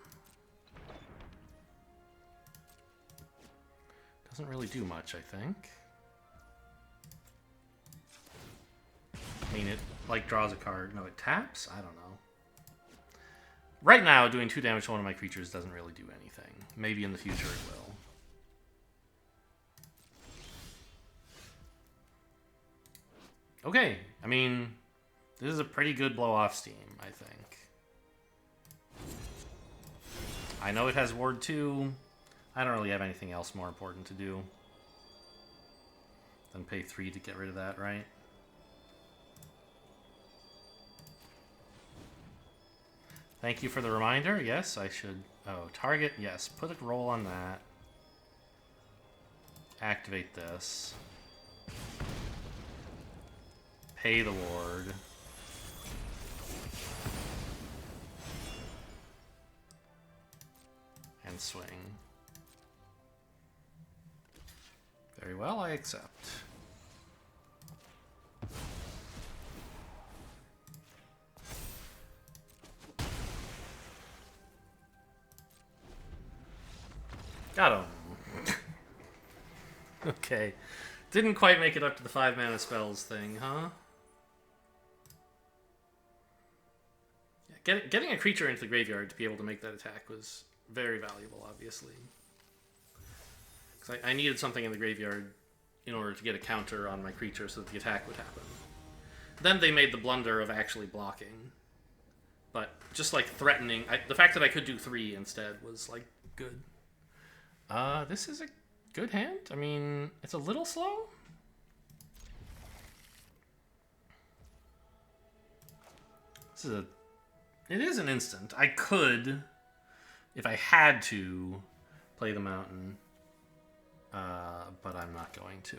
Doesn't really do much, I think. I mean, it, like, draws a card. No, it taps? I don't know. Right now, doing 2 damage to one of my creatures doesn't really do anything. Maybe in the future it will. Okay, I mean, this is a pretty good blow-off steam, I think. I know it has Ward 2. I don't really have anything else more important to do than pay 3 to get rid of that, right? Thank you for the reminder. Yes, I should... Oh, target. Yes, put a roll on that. Activate this. Pay the ward. And swing. Very well, I accept. Got him. Okay. Didn't quite make it up to the 5 mana spells thing, huh? Yeah, getting a creature into the graveyard to be able to make that attack was very valuable, obviously. Because I needed something in the graveyard in order to get a counter on my creature so that the attack would happen. Then they made the blunder of actually blocking. But just like threatening... the fact that I could do 3 instead was like good. This is a good hand. I mean, it's a little slow. It is an instant. I could, if I had to, play the mountain. But I'm not going to.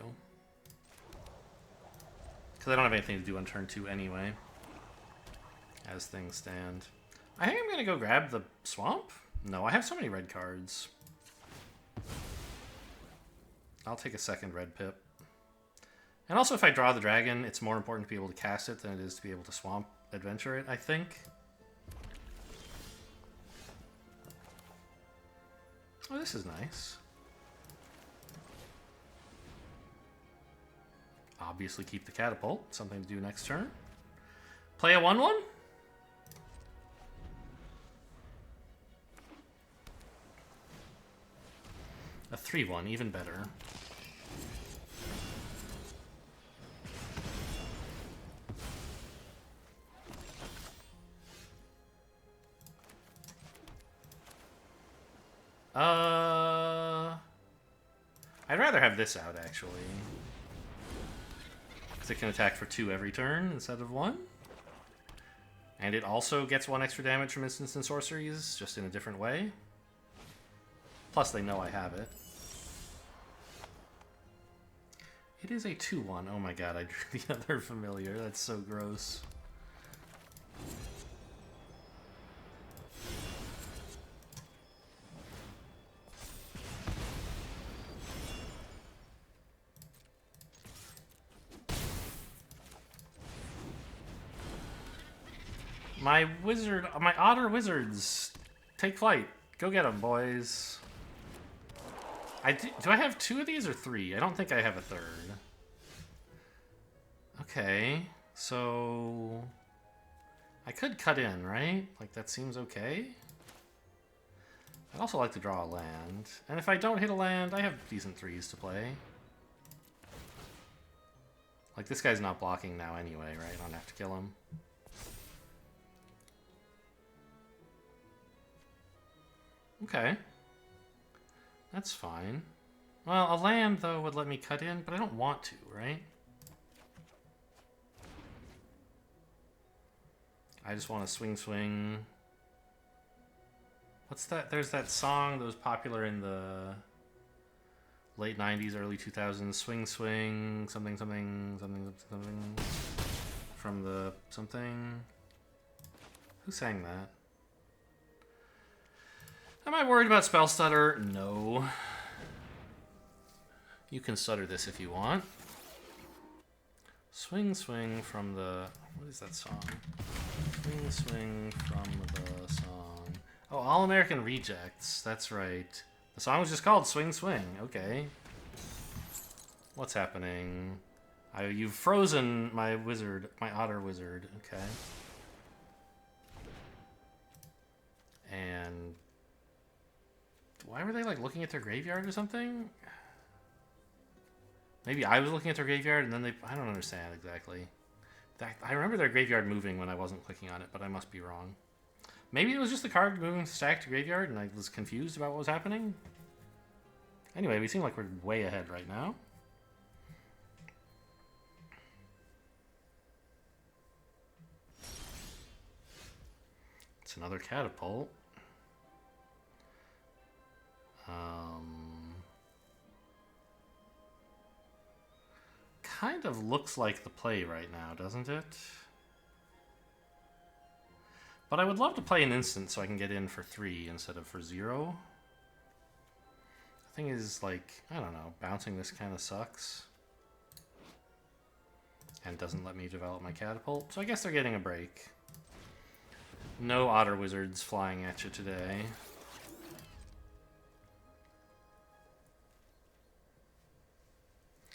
Because I don't have anything to do on turn 2 anyway. As things stand. I think I'm going to go grab the swamp. No, I have so many red cards. I'll take a second red pip. And also, if I draw the dragon, it's more important to be able to cast it than it is to be able to swamp adventure it, I think. Oh, this is nice. Obviously keep the catapult. Something to do next turn. Play a 1/1? A 3/1, even better. I'd rather have this out, actually. Because it can attack for 2 every turn instead of 1. And it also gets 1 extra damage from instants and sorceries, just in a different way. Plus, they know I have it. It is a 2/1. Oh my god, I drew the other familiar. That's so gross. My otter wizards, take flight. Go get them, boys. Do I have 2 of these or 3? I don't think I have a 3rd. Okay. So I could cut in, right? Like, that seems okay. I'd also like to draw a land. And if I don't hit a land, I have decent threes to play. Like, this guy's not blocking now anyway, right? I don't have to kill him. Okay. That's fine. Well, a land, though, would let me cut in, but I don't want to, right? I just want to swing. What's that? There's that song that was popular in the late 90s, early 2000s. Swing, something. From the something. Who sang that? Am I worried about spell stutter? No. You can stutter this if you want. Swing from the... What is that song? Swing from the song. Oh, All American Rejects. That's right. The song was just called Swing. Okay. What's happening? You've frozen my wizard, my otter wizard. Okay. And... Why were they, like, looking at their graveyard or something? Maybe I was looking at their graveyard and then they... I don't understand exactly. I remember their graveyard moving when I wasn't clicking on it, but I must be wrong. Maybe it was just the card moving stack to graveyard and I was confused about what was happening. Anyway, we seem like we're way ahead right now. It's another Catapult. Kind of looks like the play right now, doesn't it? But I would love to play an instant so I can get in for 3 instead of for 0. The thing is, like, I don't know, bouncing this kind of sucks. And doesn't let me develop my Catapult, so I guess they're getting a break. No Otter Wizards flying at you today.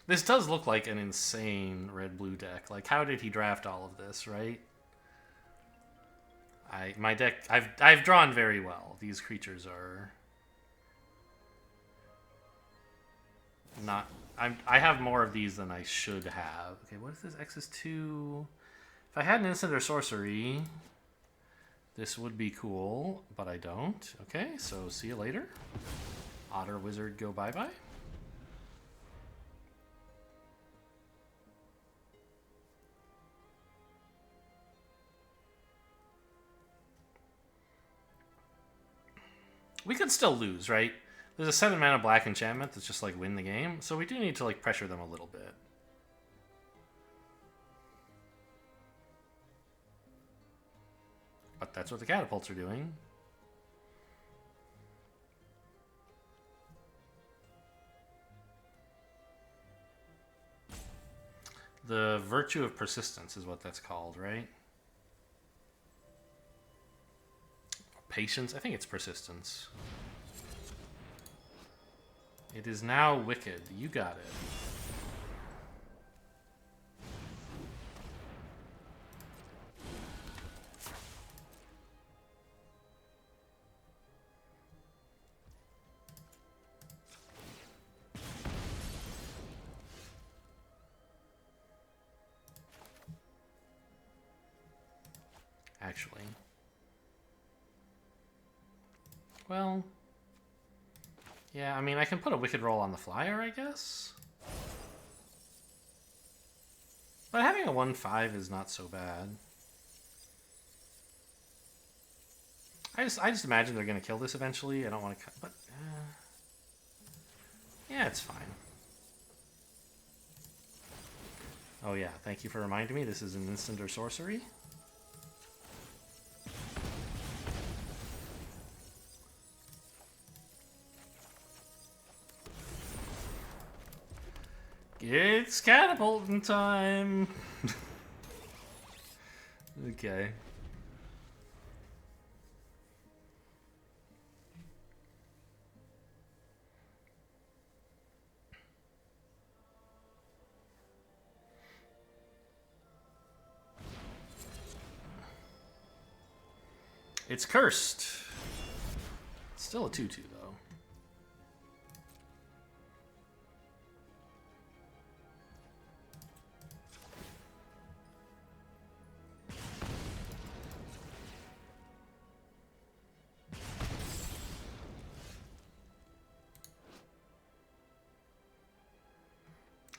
This does look like an insane red-blue deck. Like, how did he draft all of this, right? My deck, I've drawn very well. These creatures are not... I have more of these than I should have. Okay, what is this? X is 2. If I had an instant or sorcery, this would be cool, but I don't. Okay, so see you later. Otter Wizard, go bye-bye. We could still lose, right? There's a 7 mana black enchantment that's just like win the game, so we do need to like pressure them a little bit. But that's what the catapults are doing. The virtue of persistence is what that's called, right? Patience? I think it's persistence. It is now wicked. You got it. Actually. Well, yeah, I mean, I can put a Wicked Roll on the flyer, I guess. But having a 1/5 is not so bad. I just imagine they're going to kill this eventually. I don't want to cut, but... yeah, it's fine. Oh yeah, thank you for reminding me. This is an instant or sorcery. It's catapulting time! Okay. It's cursed. Still a 2/2 though.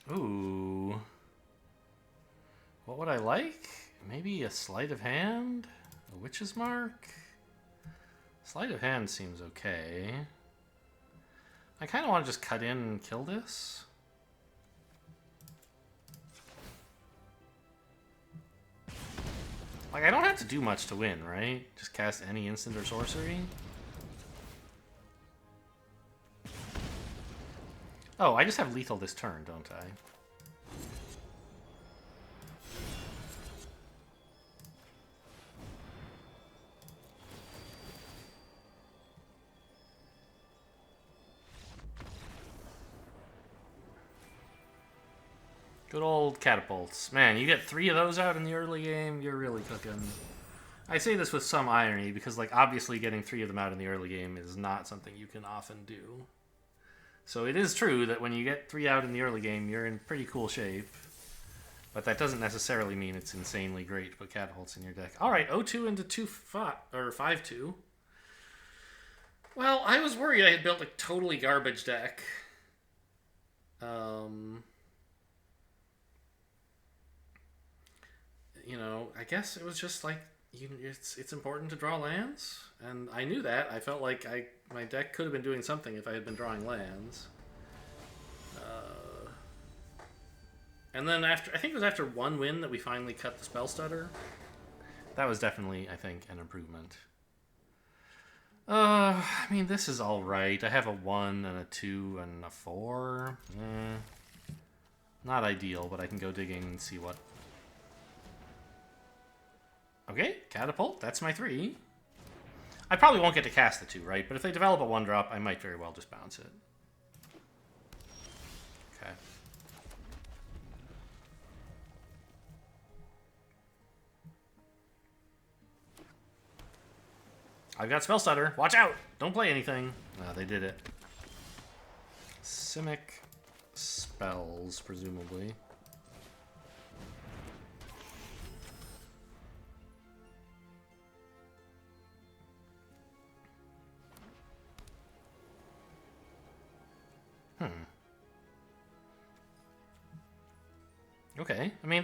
Ooh. What would I like? Maybe a sleight of hand? A witch's mark? Sleight of hand seems okay. I kind of want to just cut in and kill this. Like, I don't have to do much to win, right? Just cast any instant or sorcery. Oh, I just have lethal this turn, don't I? Good old catapults. Man, you get 3 of those out in the early game, you're really cooking. I say this with some irony because, like, obviously getting 3 of them out in the early game is not something you can often do. So it is true that when you get 3 out in the early game, you're in pretty cool shape. But that doesn't necessarily mean it's insanely great to put catapults in your deck. Alright, 0-2 into 5-2. Well, I was worried I had built a totally garbage deck. You know, I guess it was just like, it's important to draw lands, and I knew that. I felt like my deck could have been doing something if I had been drawing lands. And then after, I think it was after 1 win that we finally cut the spell stutter. That was definitely, I think, an improvement. I mean, this is alright. I have a 1 and a 2 and a 4. Not ideal, but I can go digging and see what... Okay, Catapult, that's my 3. I probably won't get to cast the 2, right? But if they develop a 1-drop, I might very well just bounce it. Okay. I've got Spell Stutter. Watch out! Don't play anything. They did it. Simic spells, presumably. Okay. I mean,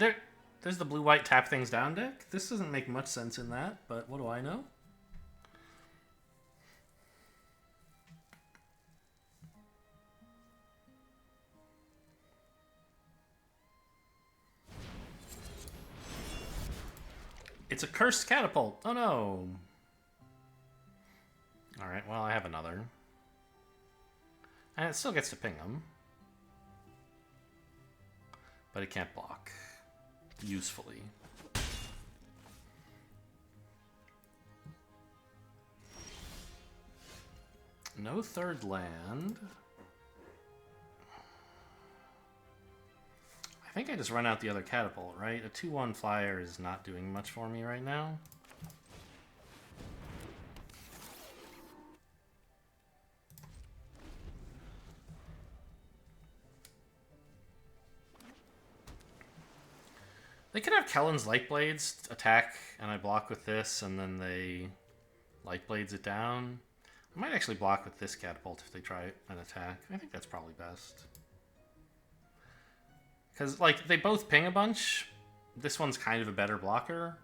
there's the blue-white tap things down deck. This doesn't make much sense in that, but what do I know? It's a cursed catapult. Oh no. Alright, well, I have another. And it still gets to ping them. But it can't block. Usefully. No 3rd land. I think I just run out the other catapult, right? A 2/1 flyer is not doing much for me right now. They could have Kellen's Lightblades attack, and I block with this, and then they Lightblades it down. I might actually block with this catapult if they try an attack. I think that's probably best. Because, like, they both ping a bunch. This one's kind of a better blocker.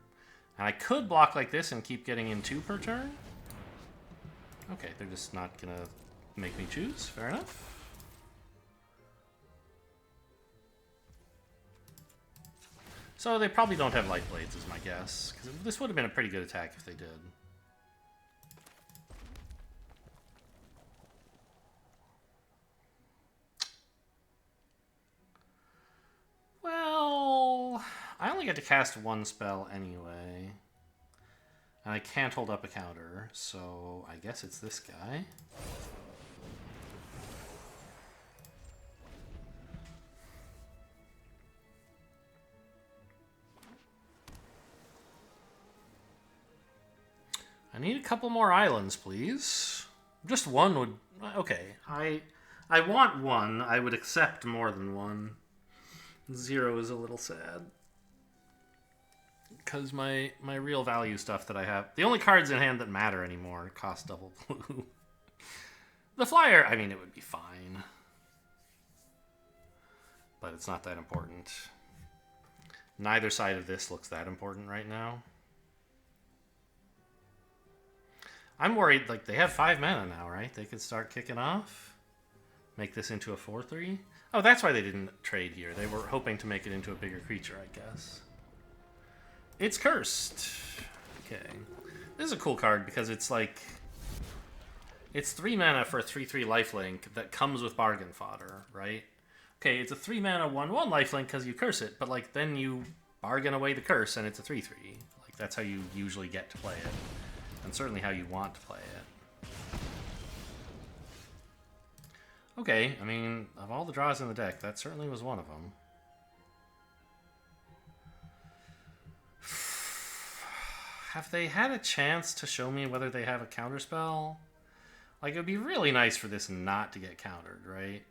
And I could block like this and keep getting in 2 per turn. Okay, they're just not going to make me choose. Fair enough. So they probably don't have Light Blades, is my guess. Because this would have been a pretty good attack if they did. Well, I only get to cast 1 spell anyway. And I can't hold up a counter, so I guess it's this guy. I I need a couple more islands, please. Just one would... Okay, I want one. I would accept more than one. 0 is a little sad. Because my real value stuff that I have... The only cards in hand that matter anymore cost double blue. The flyer, I mean, it would be fine. But it's not that important. Neither side of this looks that important right now. I'm worried, like, they have 5 mana now, right? They could start kicking off. Make this into a 4/3. Oh, that's why they didn't trade here. They were hoping to make it into a bigger creature, I guess. It's cursed. Okay. This is a cool card because it's like... It's 3 mana for a 3/3 lifelink that comes with bargain fodder, right? Okay, it's a 3 mana 1/1 lifelink because you curse it, but like then you bargain away the curse and it's a 3/3. Like that's how you usually get to play it. And certainly how you want to play it. Okay, I mean, of all the draws in the deck, that certainly was one of them. Have they had a chance to show me whether they have a counterspell? Like, it would be really nice for this not to get countered, right?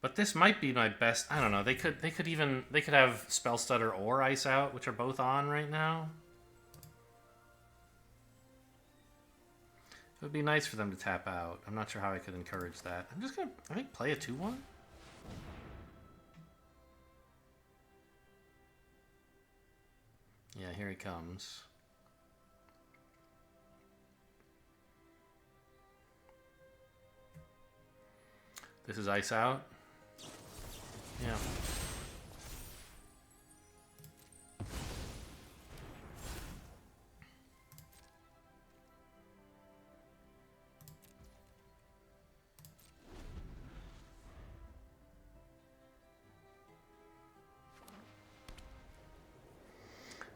But this might be my best. I don't know. They could have Spell Stutter or Ice Out, which are both on right now. It would be nice for them to tap out. I'm not sure how I could encourage that. I'm just gonna, I think, play a 2/1. Yeah, here he comes. This is Ice Out. Yeah.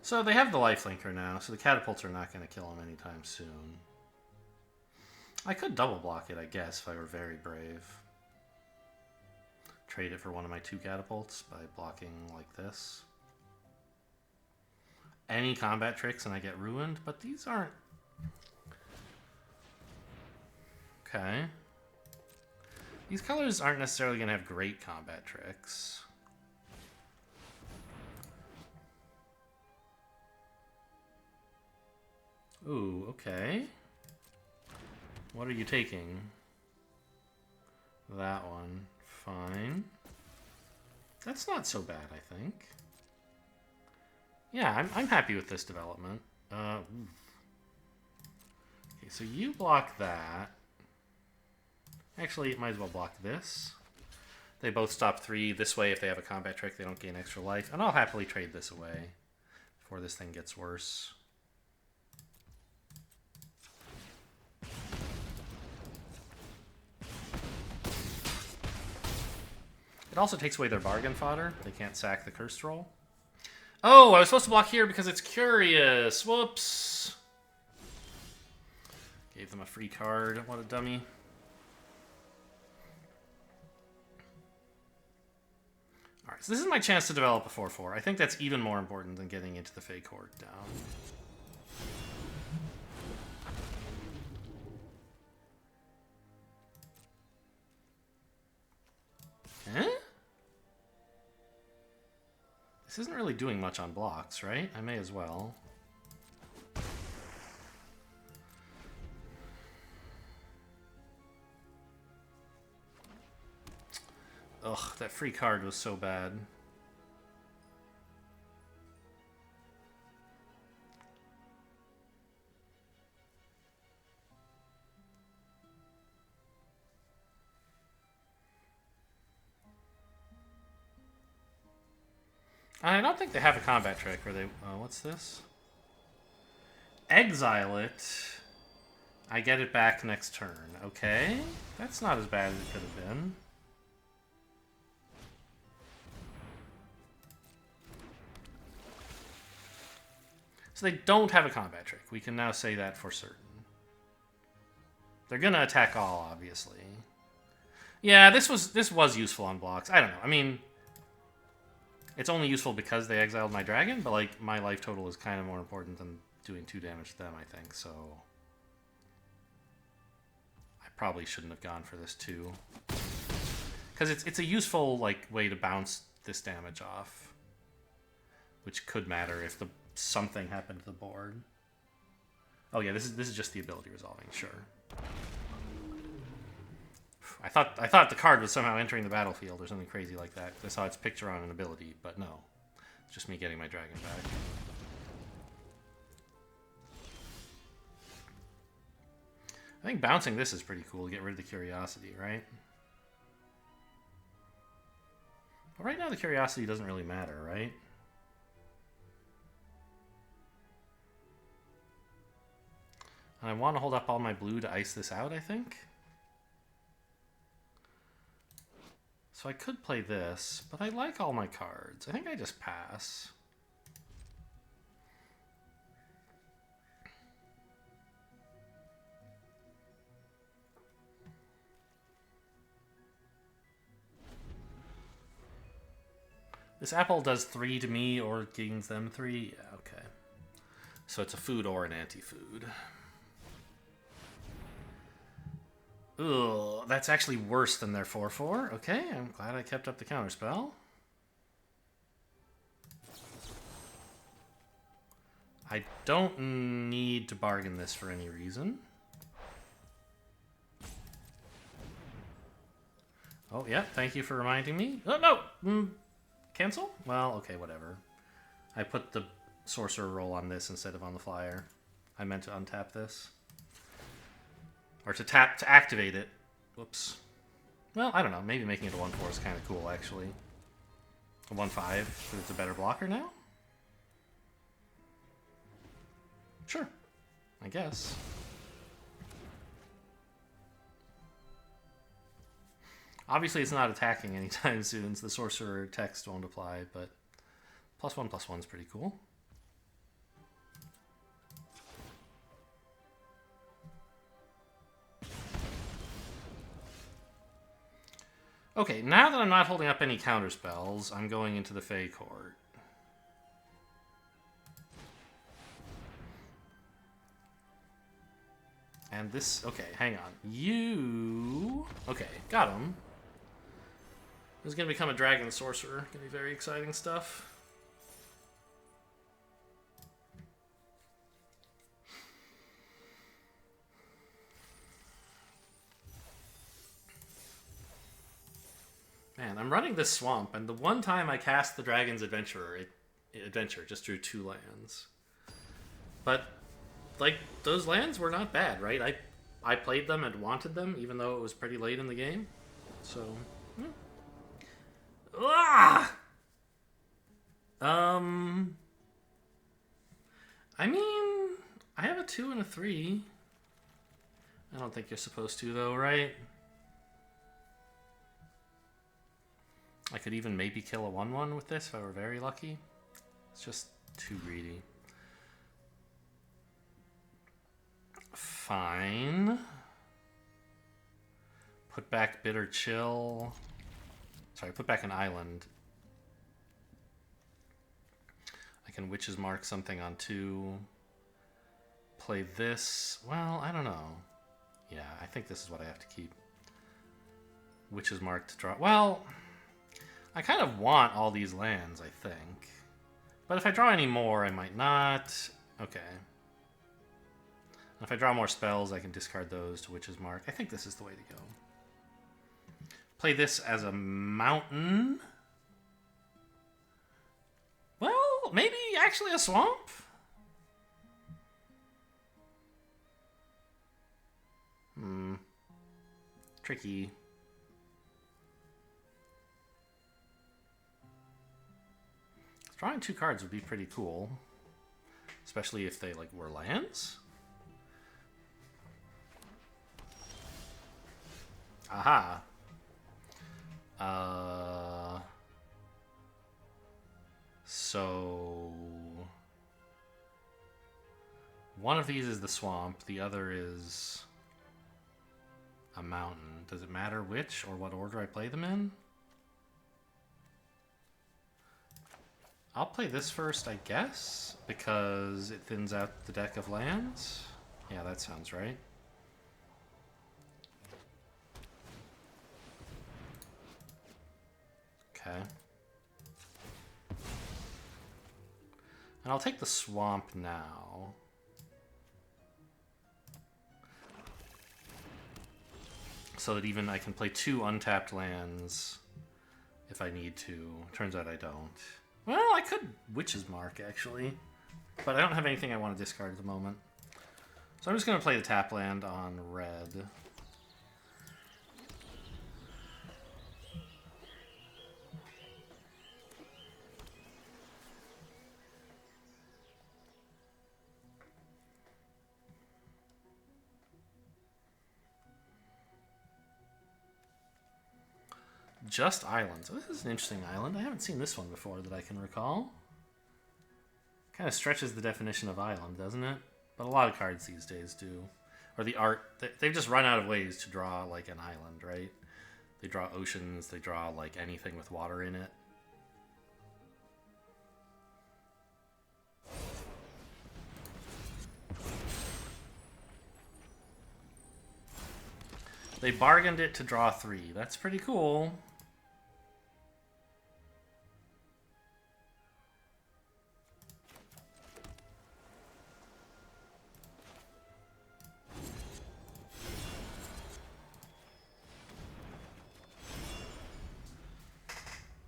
So they have the lifelinker now, so the catapults are not going to kill him anytime soon. I could double block it, I guess, if I were very brave. Trade it for one of my 2 catapults by blocking like this. Any combat tricks and I get ruined, but these aren't... Okay. These colors aren't necessarily going to have great combat tricks. Ooh, okay. What are you taking? That one. Fine. That's not so bad, I think. Yeah, I'm happy with this development. Okay, so you block that. Actually, might as well block this. They both stop 3. This way, if they have a combat trick, they don't gain extra life. And I'll happily trade this away before this thing gets worse. It also takes away their bargain fodder. They can't sack the cursed roll. Oh, I was supposed to block here because it's curious. Whoops. Gave them a free card. What a dummy. Alright, so this is my chance to develop a 4/4. I think that's even more important than getting into the Fake Horde down. Eh? This isn't really doing much on blocks, right? I may as well. Ugh, that free card was so bad. I don't think they have a combat trick where they... what's this? Exile it. I get it back next turn. Okay. That's not as bad as it could have been. So they don't have a combat trick. We can now say that for certain. They're gonna attack all, obviously. Yeah, this was useful on blocks. I don't know. I mean, it's only useful because they exiled my dragon, but like my life total is kind of more important than doing 2 damage to them, I think. So I probably shouldn't have gone for this too, because it's a useful like way to bounce this damage off, which could matter if something happened to the board. Oh yeah, this is just the ability resolving, sure. I thought the card was somehow entering the battlefield or something crazy like that. I saw its picture on an ability, but no. It's just me getting my dragon back. I think bouncing this is pretty cool to get rid of the curiosity, right? Well, right now the curiosity doesn't really matter, right? And I want to hold up all my blue to ice this out, I think. So I could play this, but I like all my cards. I think I just pass. This apple does 3 to me or gains them 3? Yeah, okay. So it's a food or an anti-food. Ugh, that's actually worse than their 4/4. Okay, I'm glad I kept up the counterspell. I don't need to bargain this for any reason. Oh, yeah, thank you for reminding me. Oh, no! Cancel? Well, okay, whatever. I put the sorcerer roll on this instead of on the flyer. I meant to untap this. Or to activate it. Whoops. Well, I don't know. Maybe making it a 1/4 is kind of cool, actually. A 1/5, so it's a better blocker now? Sure. I guess. Obviously, it's not attacking anytime soon, so the sorcerer text won't apply, but +1/+1 is pretty cool. Okay, now that I'm not holding up any counterspells, I'm going into the Fey Court. And this... Okay, hang on. You... Okay, got him. This is going to become a dragon sorcerer. Going to be very exciting stuff. Man, I'm running this swamp, and the one time I cast the Dragon's Adventurer, Adventure just drew 2 lands. But, like, those lands were not bad, right? I played them and wanted them, even though it was pretty late in the game. So, yeah. Ah! I mean, I have a 2 and a 3. I don't think you're supposed to, though, right? I could even maybe kill a 1/1 with this if I were very lucky. It's just too greedy. Fine. Put back Bitter Chill. Sorry, put back an island. I can Witch's Mark something on 2. Play this. Well, I don't know. Yeah, I think this is what I have to keep. Witch's Mark to draw. Well... I kind of want all these lands, I think. But if I draw any more, I might not. Okay. If I draw more spells, I can discard those to Witch's Mark. I think this is the way to go. Play this as a mountain. Well, maybe actually a swamp? Tricky. Drawing 2 cards would be pretty cool. Especially if they, like, were lands. Aha. So... one of these is the swamp. The other is... a mountain. Does it matter which or what order I play them in? I'll play this first, I guess, because it thins out the deck of lands. Yeah, that sounds right. Okay. And I'll take the swamp now. So that even I can play 2 untapped lands if I need to. Turns out I don't. Well, I could Witch's Mark, actually. But I don't have anything I want to discard at the moment. So I'm just going to play the tap land on red. Just islands. Oh, this is an interesting island. I haven't seen this one before that I can recall. Kind of stretches the definition of island, doesn't it? But a lot of cards these days do. Or the art, they've just run out of ways to draw like an island, right? They draw oceans, they draw like anything with water in it. They bargained it to draw 3. That's pretty cool.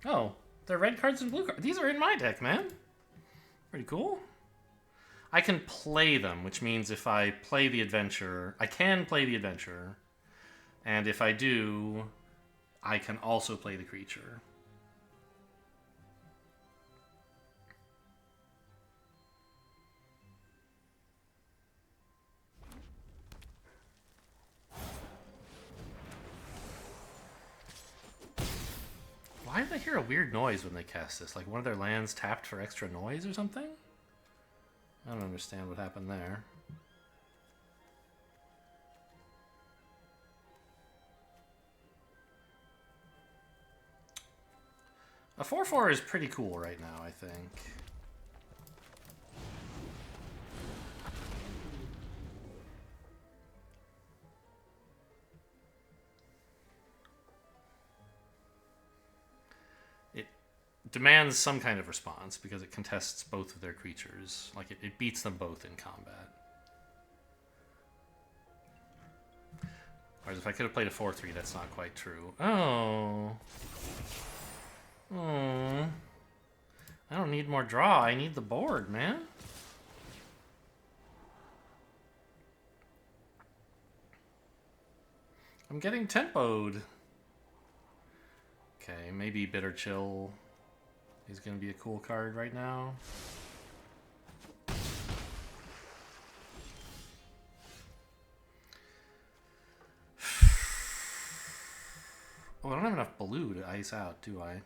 Oh, they're red cards and blue cards. These are in my deck, man. Pretty cool. I can play them, which means if I play the adventure, I can play the adventure. And if I do, I can also play the creature. Why did I hear a weird noise when they cast this? Like one of their lands tapped for extra noise or something? I don't understand what happened there. A 4/4 is pretty cool right now, I think. It demands some kind of response because it contests both of their creatures. Like, it beats them both in combat. Whereas if I could have played a 4/3, that's not quite true. Oh. Oh. I don't need more draw. I need the board, man. I'm getting tempoed. Okay, maybe Bitter Chill is going to be a cool card right now. Oh, I don't have enough blue to ice out, do I?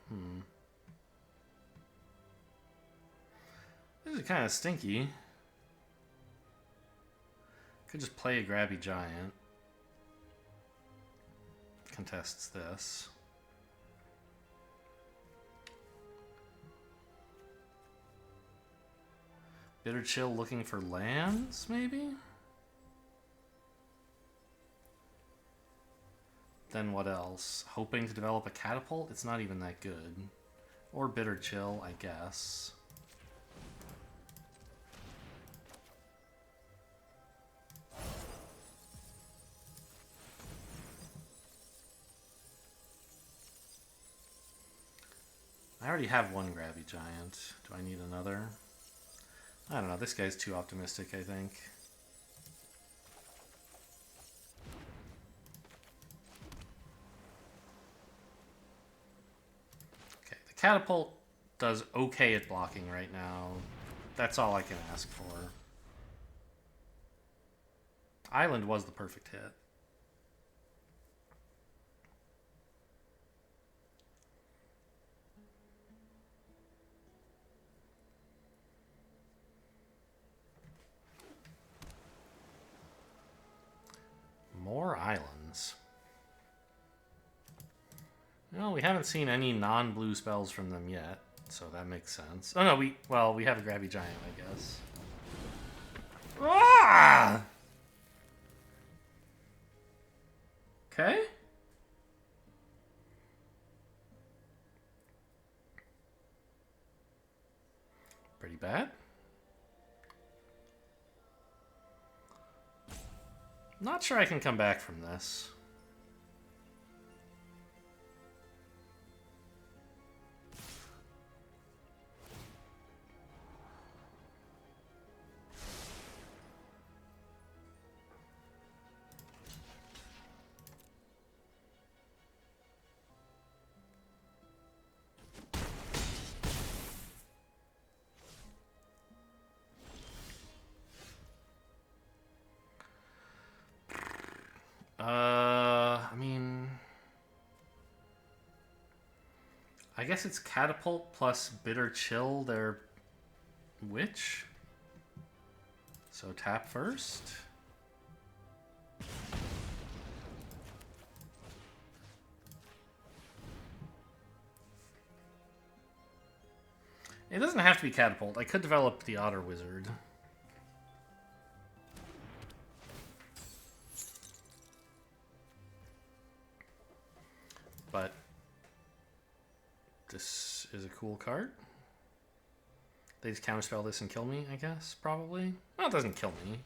This is kind of stinky. Could just play a Grabby Giant. Contests this. Bitter Chill looking for lands, maybe? Then what else? Hoping to develop a Catapult? It's not even that good. Or Bitter Chill, I guess. I already have one Grabby Giant. Do I need another? I don't know. This guy's too optimistic, I think. Okay, the Catapult does okay at blocking right now. That's all I can ask for. Island was the perfect hit. More islands. Well, we haven't seen any non-blue spells from them yet, so that makes sense. Oh no, we have a Grabby Giant, I guess. Ah! Okay. Pretty bad. Not sure I can come back from this. I mean, I guess it's Catapult plus Bitter Chill, their Witch. So tap first. It doesn't have to be Catapult. I could develop the Otter Wizard. But this is a cool card. They just counterspell this and kill me, I guess, probably. Well, it doesn't kill me.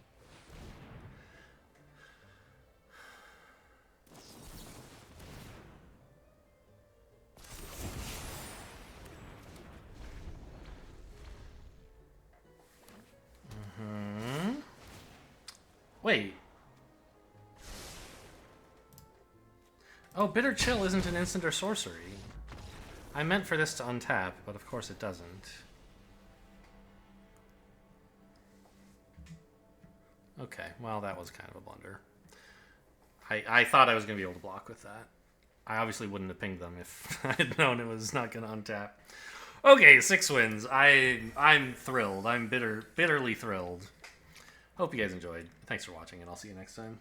Wait. Oh, Bitter Chill isn't an instant or sorcery. I meant for this to untap, but of course it doesn't. Okay, well, that was kind of a blunder. I thought I was going to be able to block with that. I obviously wouldn't have pinged them if I had known it was not going to untap. Okay, 6 wins. I'm thrilled. I'm bitterly thrilled. Hope you guys enjoyed. Thanks for watching, and I'll see you next time.